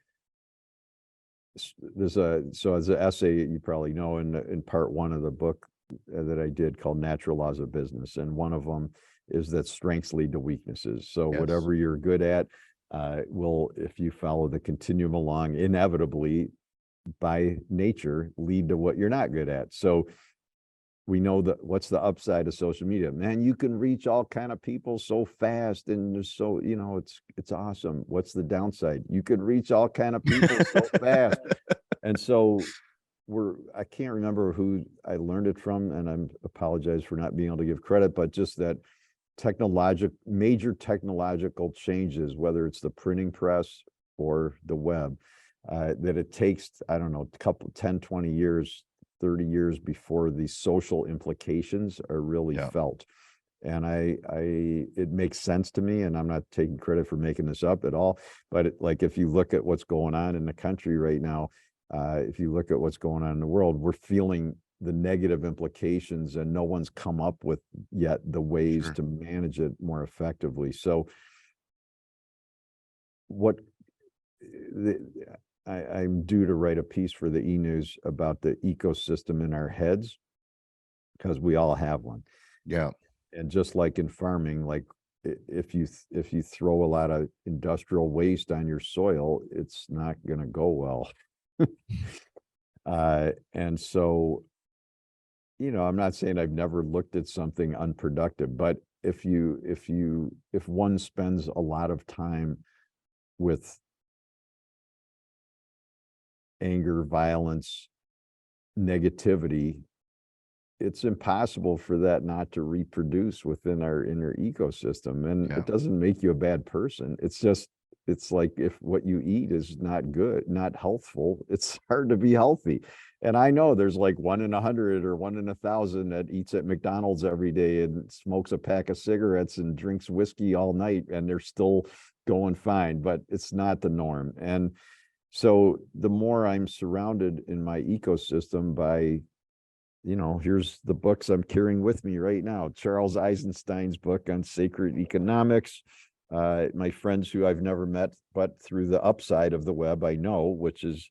as an essay, you probably know, in part one of the book that I did called Natural Laws of Business. And one of them is that strengths lead to weaknesses. So Yes. whatever you're good at, will, if you follow the continuum along, inevitably by nature lead to what you're not good at. So we know that what's the upside of social media? Man, you can reach all kind of people so fast, and there's so, it's awesome. What's the downside? You could reach all kind of people so fast. And so I can't remember who I learned it from, and I apologize for not being able to give credit, but just that major technological changes, whether it's the printing press or the web, that it takes, I don't know, 10, 20 years, 30 years before the social implications are really felt. And it makes sense to me, and I'm not taking credit for making this up at all, but like, if you look at what's going on in the country right now, if you look at what's going on in the world, we're feeling the negative implications, and no one's come up with yet the ways to manage it more effectively. So I'm due to write a piece for the E-News about the ecosystem in our heads, because we all have one. Yeah. And just like in farming, like if you throw a lot of industrial waste on your soil, it's not going to go well. And so, I'm not saying I've never looked at something unproductive, but if one spends a lot of time with anger, violence, negativity, it's impossible for that not to reproduce within our inner ecosystem. And it doesn't make you a bad person. It's like, if what you eat is not good, not healthful, it's hard to be healthy. And I know there's like 1 in 100 or 1 in 1,000 that eats at McDonald's every day and smokes a pack of cigarettes and drinks whiskey all night, and they're still going fine, but it's not the norm. And so the more I'm surrounded in my ecosystem by, here's the books I'm carrying with me right now. Charles Eisenstein's book on sacred economics. My friends who I've never met, but through the upside of the web I know, which is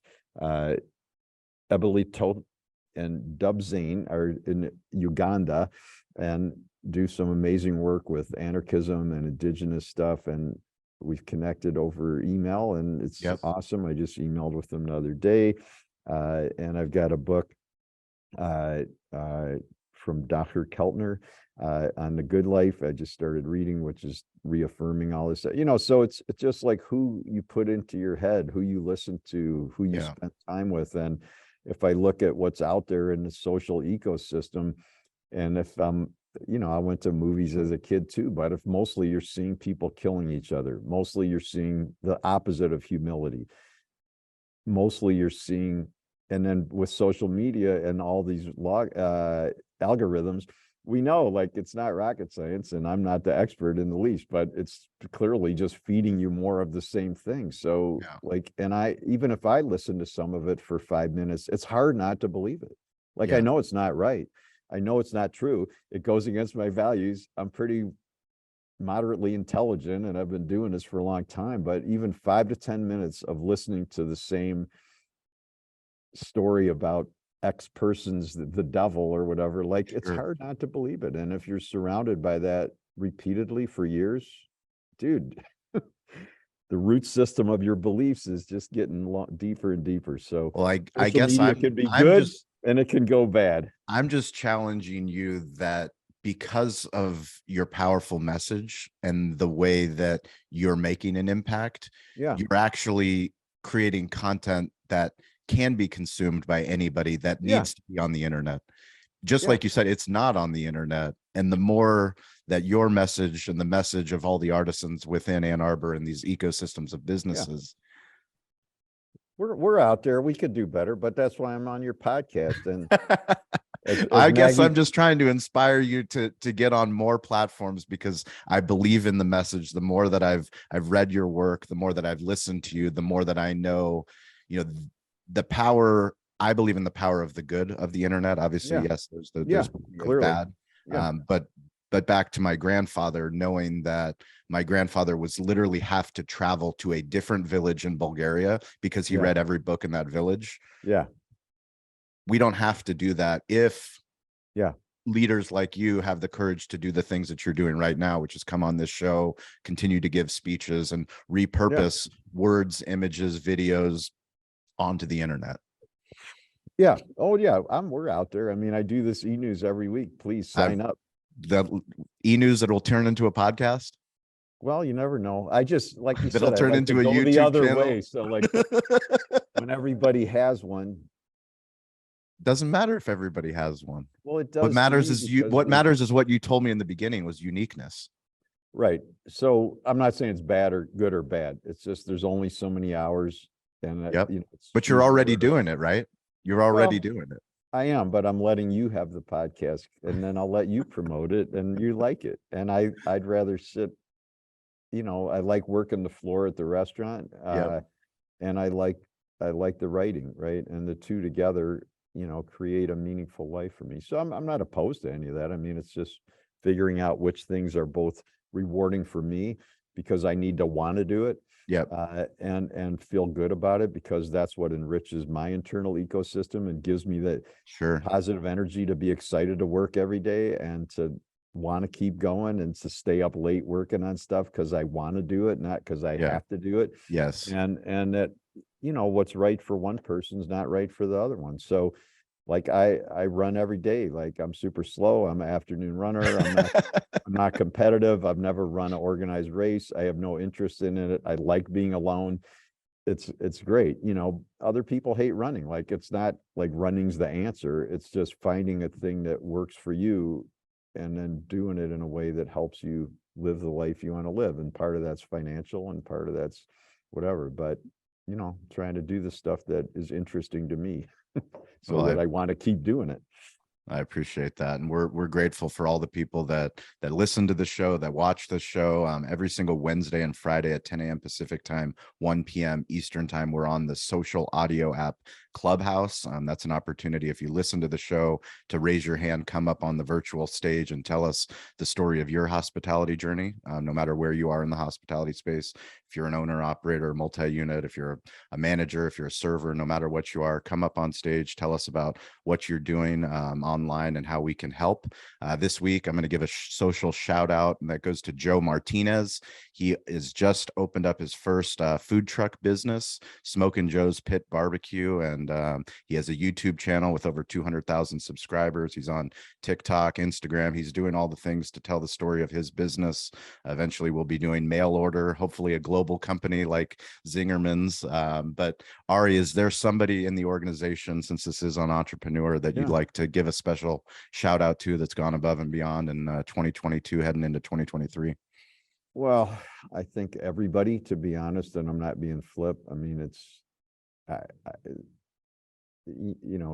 Ebeli Toth and Dub Zane, are in Uganda and do some amazing work with anarchism and indigenous stuff. And we've connected over email, and it's awesome. I just emailed with them the other day. And I've got a book from Dr. Keltner on the good life. I just started reading, which is reaffirming all this, so it's just like who you put into your head, who you listen to, who you spend time with. And if I look at what's out there in the social ecosystem, and if I went to movies as a kid too, but if mostly you're seeing people killing each other, mostly you're seeing the opposite of humility, mostly you're seeing, and then with social media and all these algorithms, we know, like, it's not rocket science, and I'm not the expert in the least, but it's clearly just feeding you more of the same thing. So like, and even if I listen to some of it for 5 minutes, it's hard not to believe it. Like, I know it's not right. I know it's not true. It goes against my values. I'm pretty moderately intelligent, and I've been doing this for a long time, but even 5 to 10 minutes of listening to the same story about X person's the devil or whatever, like, it's hard not to believe it. And if you're surrounded by that repeatedly for years, dude, the root system of your beliefs is just getting deeper and deeper. So well, I guess could be good, and it can go bad. I'm just challenging you that because of your powerful message and the way that you're making an impact, Yeah, you're actually creating content that can be consumed by anybody that yeah, needs to be on the internet. Just yeah, like you said, it's not on the internet. And the more that your message and the message of all the artisans within Ann Arbor and these ecosystems of yeah. businesses. We're out there. We could do better, but that's why I'm on your podcast. And as I guess I'm Maggie, just trying to inspire you to get on more platforms because I believe in the message. The more that I've read your work, the more that I've listened to you, the more that I know, the power. I believe in the power of the good of the internet. Obviously, yeah, yes, yeah, there's plenty of clearly, bad. yeah, But back to my grandfather, knowing that my grandfather was literally have to travel to a different village in Bulgaria because he yeah, read every book in that village. yeah, We don't have to do that if yeah, leaders like you have the courage to do the things that you're doing right now, which is come on this show, continue to give speeches, and yeah, repurpose words, images, videos onto the internet. yeah. Oh yeah, we're out there. I mean, I do this e-news every week. Please I've sign up. the e-news that will turn into a podcast, Well, you never know. I just, like you that'll said, I turn like to into a go the YouTube other channel. way. So like when everybody has one, Doesn't matter if everybody has one. well, it What does to matters me is you. because What matters is what you told me in the beginning was uniqueness. right. So I'm not saying it's bad or good or bad. It's just there's only so many hours, and Yep. it's But you're choose your already words. doing it, right? You're already Well, doing it. I am, but I'm letting you have the podcast, and then I'll let you promote it, and you like it. And I'd rather sit. I like working the floor at the restaurant, Yep. and I like the writing, right? And the two together, create a meaningful life for me. So I'm not opposed to any of that. I mean, it's just figuring out which things are both rewarding for me because I need to want to do it, Yep. and feel good about it because that's what enriches my internal ecosystem and gives me that Sure. positive energy to be excited to work every day and to want to keep going and to stay up late working on stuff because I want to do it, not because I Yeah. have to do it. Yes. And that, what's right for one person's not right for the other one. So like I run every day. Like I'm super slow. I'm an afternoon runner. I'm not competitive. I've never run an organized race. I have no interest in it. I like being alone. It's great. Other people hate running. Like it's not like running's the answer. It's just finding a thing that works for you and then doing it in a way that helps you live the life you want to live. And part of that's financial and part of that's whatever. But trying to do the stuff that is interesting to me so Well, that I want to keep doing it. I appreciate that, and we're grateful for all the people that listen to the show, that watch the show. Every single Wednesday and Friday at 10 a.m. Pacific time, 1 p.m. Eastern time, we're on the social audio app Clubhouse. That's an opportunity if you listen to the show to raise your hand, come up on the virtual stage, and tell us the story of your hospitality journey. No matter where you are in the hospitality space, if you're an owner, operator, multi-unit, if you're a manager, if you're a server, no matter what you are, come up on stage, tell us about what you're doing online and how we can help. This week, I'm going to give a social shout out, and that goes to Joe Martinez. He has just opened up his first food truck business, Smokin' Joe's Pit Barbecue, and he has a YouTube channel with over 200,000 subscribers. He's on TikTok, Instagram. He's doing all the things to tell the story of his business. Eventually, we'll be doing mail order, hopefully a global company like Zingerman's. But Ari, is there somebody in the organization, since this is on Entrepreneur, that you'd Yeah. like to give a special shout out to that's gone above and beyond in 2022 heading into 2023? Well, I think everybody, to be honest, and I'm not being flip. I mean,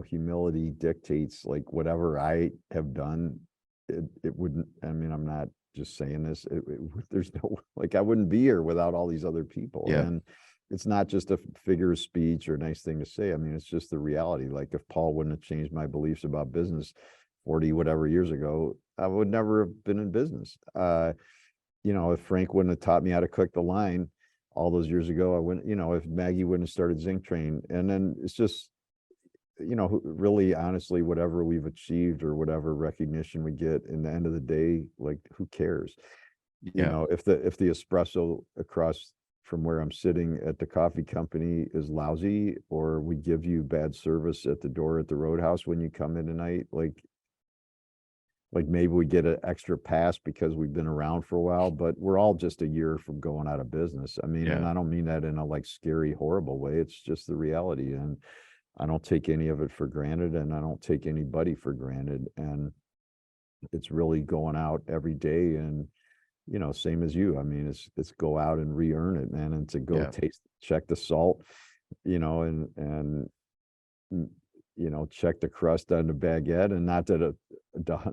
humility dictates like whatever I have done, it wouldn't, I mean, I'm not just saying this, there's no, like, I wouldn't be here without all these other people. Yeah. And it's not just a figure of speech or a nice thing to say. I mean, it's just the reality. Like if Paul wouldn't have changed my beliefs about business 40 whatever years ago, I would never have been in business. If Frank wouldn't have taught me how to cook the line all those years ago, I wouldn't, if Maggie wouldn't have started Zinc Train. And then it's just, really honestly, whatever we've achieved or whatever recognition we get in the end of the day, like who cares? Yeah. If the espresso across from where I'm sitting at the coffee company is lousy, or we give you bad service at the door at the Roadhouse when you come in tonight, like maybe we get an extra pass because we've been around for a while, but we're all just a year from going out of business. I mean, and Yeah. I don't mean that in a like scary, horrible way. It's just the reality. And I don't take any of it for granted, and I don't take anybody for granted. And it's really going out every day, and same as you. I mean, it's go out and re-earn it, man, and to go Yeah. taste, check the salt, and mm, check the crust on the baguette. And not that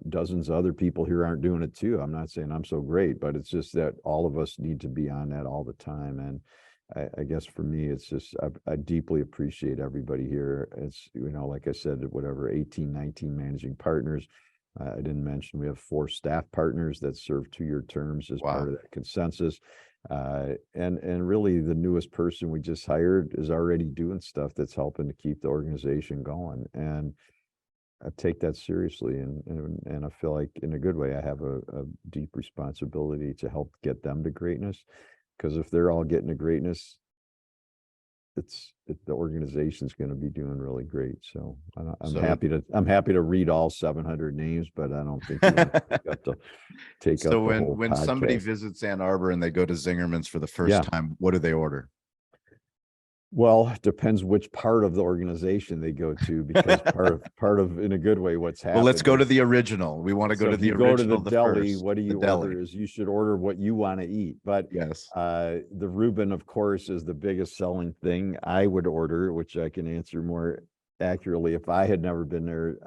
dozens of other people here aren't doing it too. I'm not saying I'm so great, but it's just that all of us need to be on that all the time. And I guess for me, it's just, I deeply appreciate everybody here. It's, like I said, whatever, 18, 19 managing partners. I didn't mention we have 4 staff partners that serve 2-year terms as part Wow. of that consensus. And really the newest person we just hired is already doing stuff that's helping to keep the organization going. And I take that seriously, and I feel like in a good way, I have a deep responsibility to help get them to greatness. Because if they're all getting to greatness, the organization's going to be doing really great. So I'm So happy to read all 700 names, but I don't think you want to take up so the whole when somebody podcast. visits Ann Arbor and they go to Zingerman's for the first Yeah. time, what do they order? Well, it depends which part of the organization they go to, because part of in a good way what's happened. Well, let's go to is- the original. We want to go so to if the you go to original, the the deli, first. what do The you deli. order? Is you should order what you want to eat. But Yes. the Reuben, of course, is the biggest selling thing. I would order, which I can answer more accurately if I had never been there,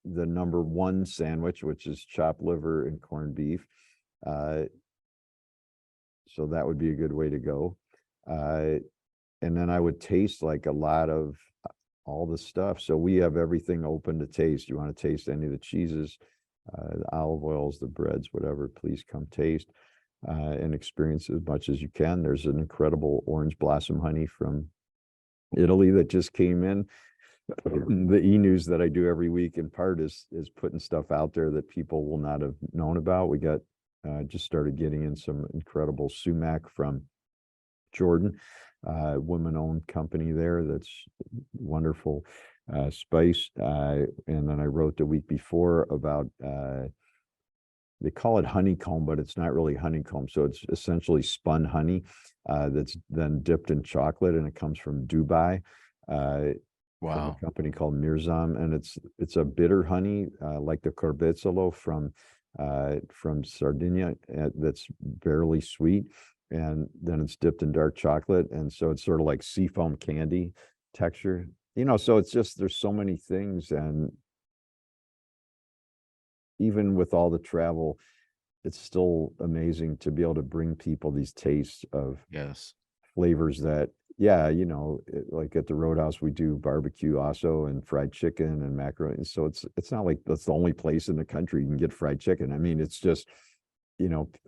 the #1 sandwich, which is chopped liver and corned beef. So that would be a good way to go. And then I would taste like a lot of all the stuff. So we have everything open to taste. You want to taste any of the cheeses, the olive oils, the breads, whatever, please come taste and experience as much as you can. There's an incredible orange blossom honey from Italy that just came in. The e-news that I do every week in part is putting stuff out there that people will not have known about. We got just started getting in some incredible sumac from Jordan, women-owned company there that's wonderful spice. And then I wrote the week before about they call it honeycomb, but it's not really honeycomb. So it's essentially spun honey that's then dipped in chocolate, and it comes from Dubai. From Wow. a company called Mirzam, and it's a bitter honey like the Corbezzolo from Sardinia that's barely sweet, and then it's dipped in dark chocolate, and so it's sort of like seafoam candy texture. So it's just there's so many things, and even with all the travel, it's still amazing to be able to bring people these tastes of Yes. flavors that, yeah, like at the Roadhouse, we do barbecue also, and fried chicken and macaroni. So it's not like that's the only place in the country you can get fried chicken. I mean, it's just,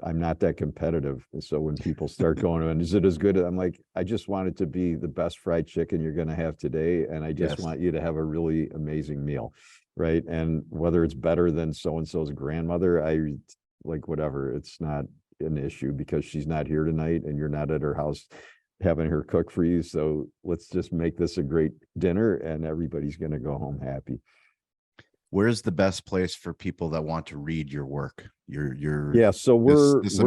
I'm not that competitive. And so when people start going, and is it as good? I'm like, I just want it to be the best fried chicken you're going to have today. And I just Yes. want you to have a really amazing meal. Right. And whether it's better than so-and-so's grandmother, like, whatever, it's not an issue because she's not here tonight and you're not at her house having her cook for you. So let's just make this a great dinner, and everybody's going to go home happy. Where's the best place for people that want to read your work? Yeah. So this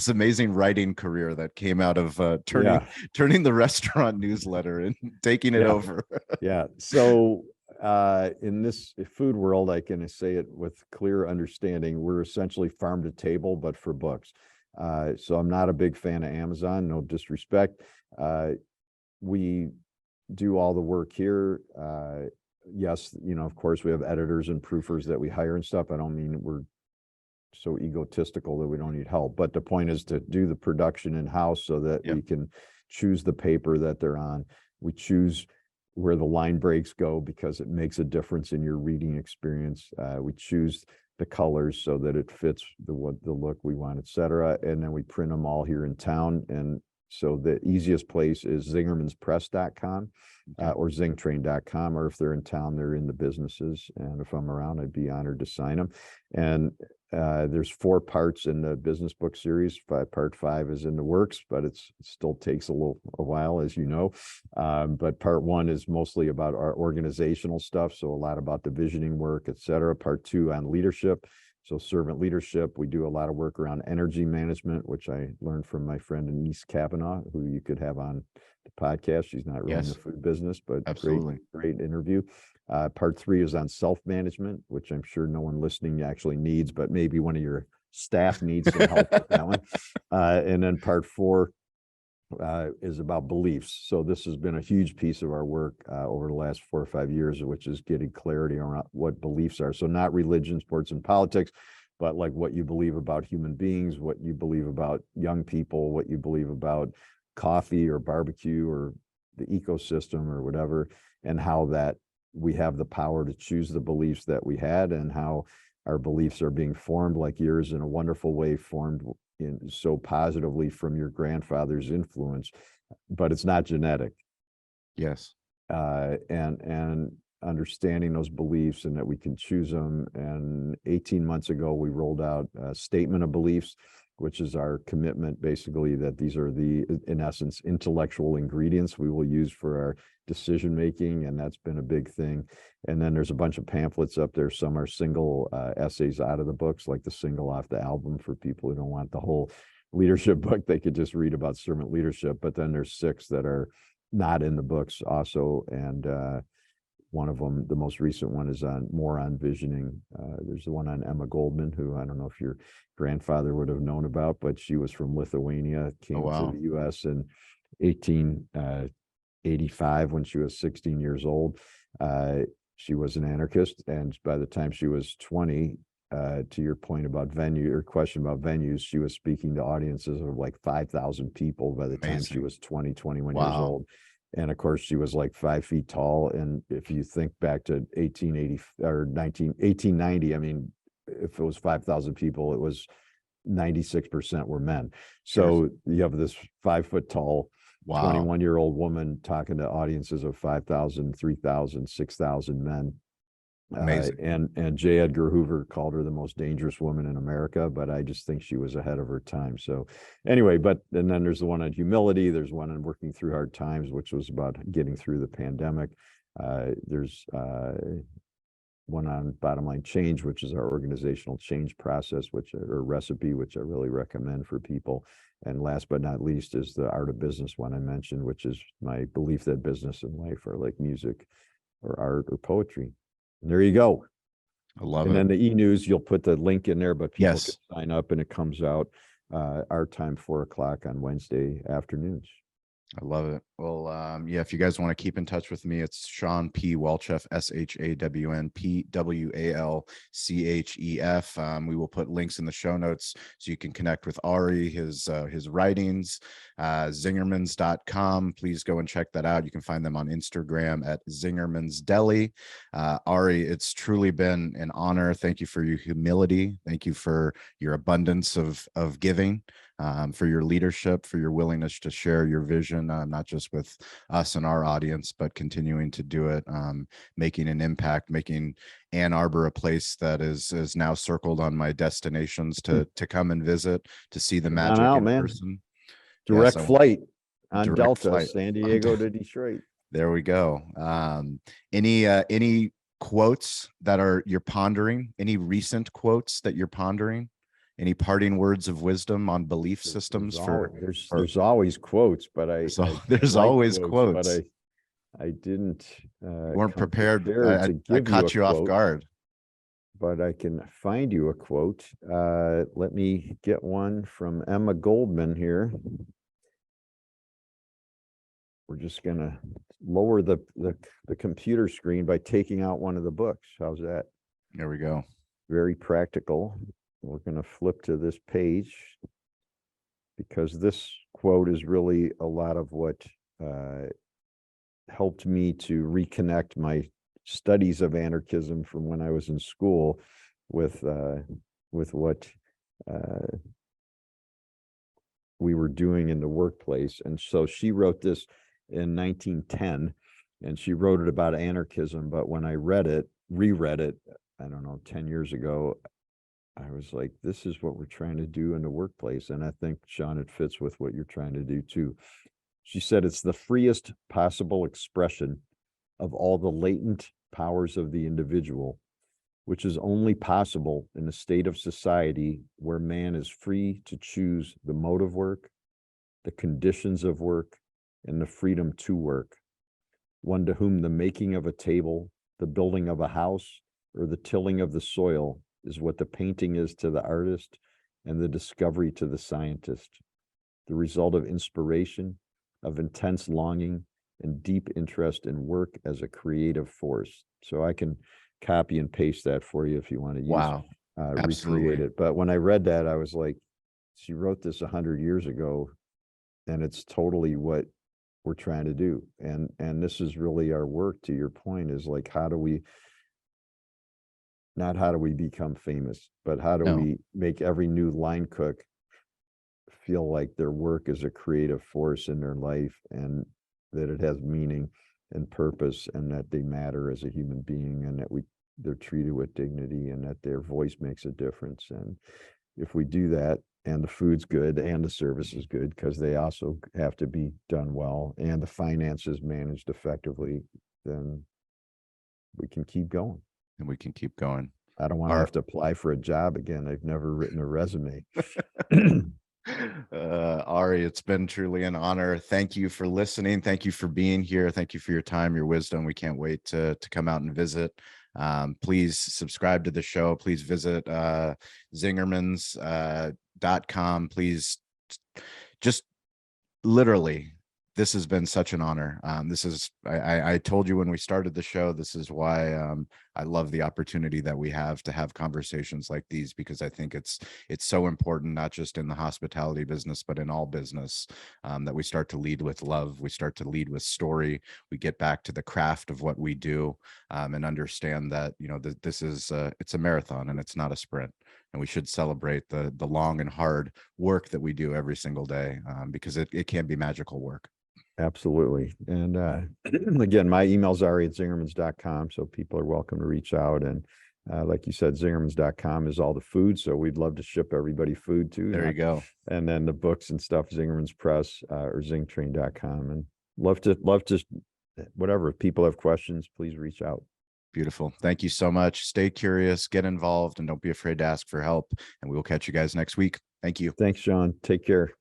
amazing writing career that came out of turning the restaurant newsletter and taking it over. Yeah. So in this food world, I can say it with clear understanding. We're essentially farm to table, but for books. So I'm not a big fan of Amazon, no disrespect. We do all the work here. Yes, of course, we have editors and proofers that we hire and stuff. I don't mean we're so egotistical that we don't need help, but the point is to do the production in-house so that we can choose the paper that they're on. We choose where the line breaks go because it makes a difference in your reading experience. We choose the colors so that it fits the look we want, et cetera. And then we print them all here in town. And So the easiest place is zingermanspress.com or zingtrain.com, or if they're in town, they're in the businesses. And if I'm around, I'd be honored to sign them. And there's 4 parts in the business book series. Part 5 is in the works, but it still takes a while, as you know. But part 1 is mostly about our organizational stuff. So a lot about the visioning work, et cetera. Part 2 on leadership. So servant leadership, we do a lot of work around energy management, which I learned from my friend Denise Kavanaugh, who you could have on the podcast. She's not really in the food business, but absolutely great interview. Part 3 is on self-management, which I'm sure no one listening actually needs, but maybe one of your staff needs some help with that one. And then part 4 is about beliefs. So this has been a huge piece of our work over the last 4 or 5 years, which is getting clarity around what beliefs are. So not religion, sports, and politics, but like what you believe about human beings, what you believe about young people, what you believe about coffee or barbecue or the ecosystem or whatever, and how that we have the power to choose the beliefs that we had, and how our beliefs are being formed, like yours, in a wonderful way, formed so positively from your grandfather's influence, but it's not genetic. Yes. And understanding those beliefs and that we can choose them. And 18 months ago, we rolled out a statement of beliefs, which is our commitment, basically, that these are in essence, intellectual ingredients we will use for our decision making, and that's been a big thing. And then there's a bunch of pamphlets up there. Some are single essays out of the books, like the single off the album, for people who don't want the whole leadership book. They could just read about servant leadership. But then there's 6 that are not in the books also, and one of them, the most recent one, is more on visioning. There's the one on Emma Goldman, who I don't know if your grandfather would have known about, but she was from Lithuania, came to the U.S. in 1885 when she was 16 years old. She was an anarchist, and by the time she was 20, to your point about your question about venues, she was speaking to audiences of like 5,000 people by the time she was 20, 21 years old. And of course, she was like 5 feet tall. And if you think back to 1880 or 1890, I mean, if it was 5,000 people, it was 96% were men. So you have this 5 foot tall, 21-year-old woman talking to audiences of 5,000, 3,000, 6,000 men. Amazing. And J. Edgar Hoover called her the most dangerous woman in America, but I just think she was ahead of her time. So anyway, and then there's the one on humility. There's one on working through hard times, which was about getting through the pandemic. There's one on bottom line change, which is our organizational change process, or recipe, which I really recommend for people. And last but not least is the art of business one I mentioned, which is my belief that business and life are like music or art or poetry. And there you go. I love it. And then the e-news, you'll put the link in there, but people can sign up, and it comes out our time, 4:00 on Wednesday afternoons. I love it. Well, yeah, if you guys want to keep in touch with me, it's Shawn P. Walchef, ShawnPWalchef. We will put links in the show notes so you can connect with Ari, his writings, zingermans.com. Please go and check that out. You can find them on Instagram at Zingermans Deli. Ari, it's truly been an honor. Thank you for your humility. Thank you for your abundance of giving. For your leadership, for your willingness to share your vision, not just with us and our audience, but continuing to do it, making an impact, making Ann Arbor a place that is now circled on my destinations to come and visit, to see the magic in person. Direct flight on Delta, San Diego to Detroit. There we go. Any quotes that you're pondering? Any recent quotes that you're pondering? Any parting words of wisdom on belief systems? There's always quotes, but there's always quotes. But I didn't. Weren't prepared. I caught you off guard. But I can find you a quote. Let me get one from Emma Goldman here. We're just gonna lower the computer screen by taking out one of the books. How's that? There we go. Very practical. We're going to flip to this page, because this quote is really a lot of what helped me to reconnect my studies of anarchism from when I was in school with what we were doing in the workplace. And so she wrote this in 1910, and she wrote it about anarchism. But when I reread it, I don't know, 10 years ago, I was like, this is what we're trying to do in the workplace. And I think, Sean, it fits with what you're trying to do too. She said it's the freest possible expression of all the latent powers of the individual, which is only possible in a state of society where man is free to choose the mode of work, the conditions of work, and the freedom to work. One to whom the making of a table, the building of a house, or the tilling of the soil is what the painting is to the artist and the discovery to the scientist, the result of inspiration, of intense longing, and deep interest in work as a creative force. So I can copy and paste that for you if you want to use Wow. recreate Absolutely. it. But when I read that, I was like, she wrote this 100 years ago, and it's totally what we're trying to do. And this is really our work, to your point, is like, not how do we become famous, but how do No. we make every new line cook feel like their work is a creative force in their life, and that it has meaning and purpose, and that they matter as a human being, and that they're treated with dignity, and that their voice makes a difference. And if we do that, and the food's good and the service is good, because they also have to be done well, and the finances managed effectively, then we can keep going. And we can keep going. I don't want to Our- have to apply for a job again. I've never written a resume. Ari, it's been truly an honor. Thank you for listening. Thank you for being here. Thank you for your time, your wisdom. We can't wait to come out and visit. Please subscribe to the show. Please visit zingermans.com. Please just literally, this has been such an honor. I told you when we started the show, this is why I love the opportunity that we have to have conversations like these, because I think it's so important, not just in the hospitality business, but in all business, that we start to lead with love. We start to lead with story. We get back to the craft of what we do, and understand that, this is it's a marathon and it's not a sprint. And we should celebrate the long and hard work that we do every single day, because it can be magical work. Absolutely. And again, my email's ari@zingermans.com, so people are welcome to reach out. And like you said, zingermans.com is all the food, so we'd love to ship everybody food too. There you go. And then the books and stuff, Zingermans Press, or zingtrain.com. And love to, whatever, if people have questions, please reach out. Beautiful. Thank you so much. Stay curious, get involved, and don't be afraid to ask for help. And we will catch you guys next week. Thank you. Thanks, Sean. Take care.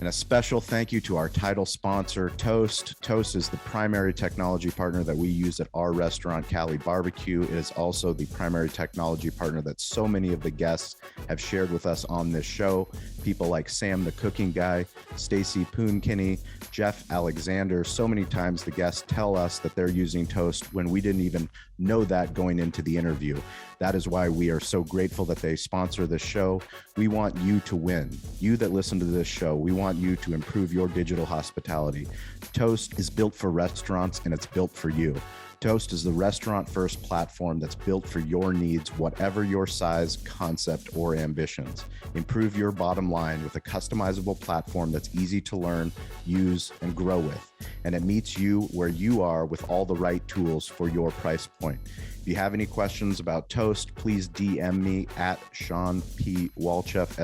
And a special thank you to our title sponsor, Toast. Toast is the primary technology partner that we use at our restaurant, Cali Barbecue. It is also the primary technology partner that so many of the guests have shared with us on this show. People like Sam, the cooking guy, Stacy Poonkinney, Jeff Alexander. So many times the guests tell us that they're using Toast when we didn't even know that going into the interview. That is why we are so grateful that they sponsor this show. We want you to win. You that listen to this show, we want you to improve your digital hospitality. Toast is built for restaurants, and it's built for you. Toast is the restaurant-first platform that's built for your needs, whatever your size, concept, or ambitions. Improve your bottom line with a customizable platform that's easy to learn, use, and grow with. And it meets you where you are with all the right tools for your price point. If you have any questions about Toast, please DM me at Sean P. Walchef,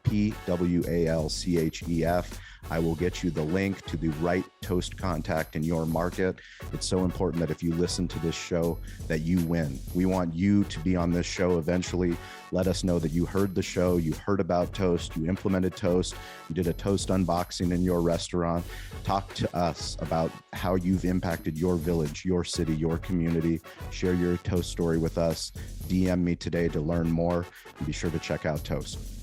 ShawnPWalchef. I will get you the link to the right Toast contact in your market. It's so important that if you listen to this show, that you win. We want you to be on this show eventually. Let us know that you heard the show, you heard about Toast, you implemented Toast, you did a Toast unboxing in your restaurant. Talk to us about how you've impacted your village, your city, your community. Share your Toast story with us. DM me today to learn more, and be sure to check out Toast.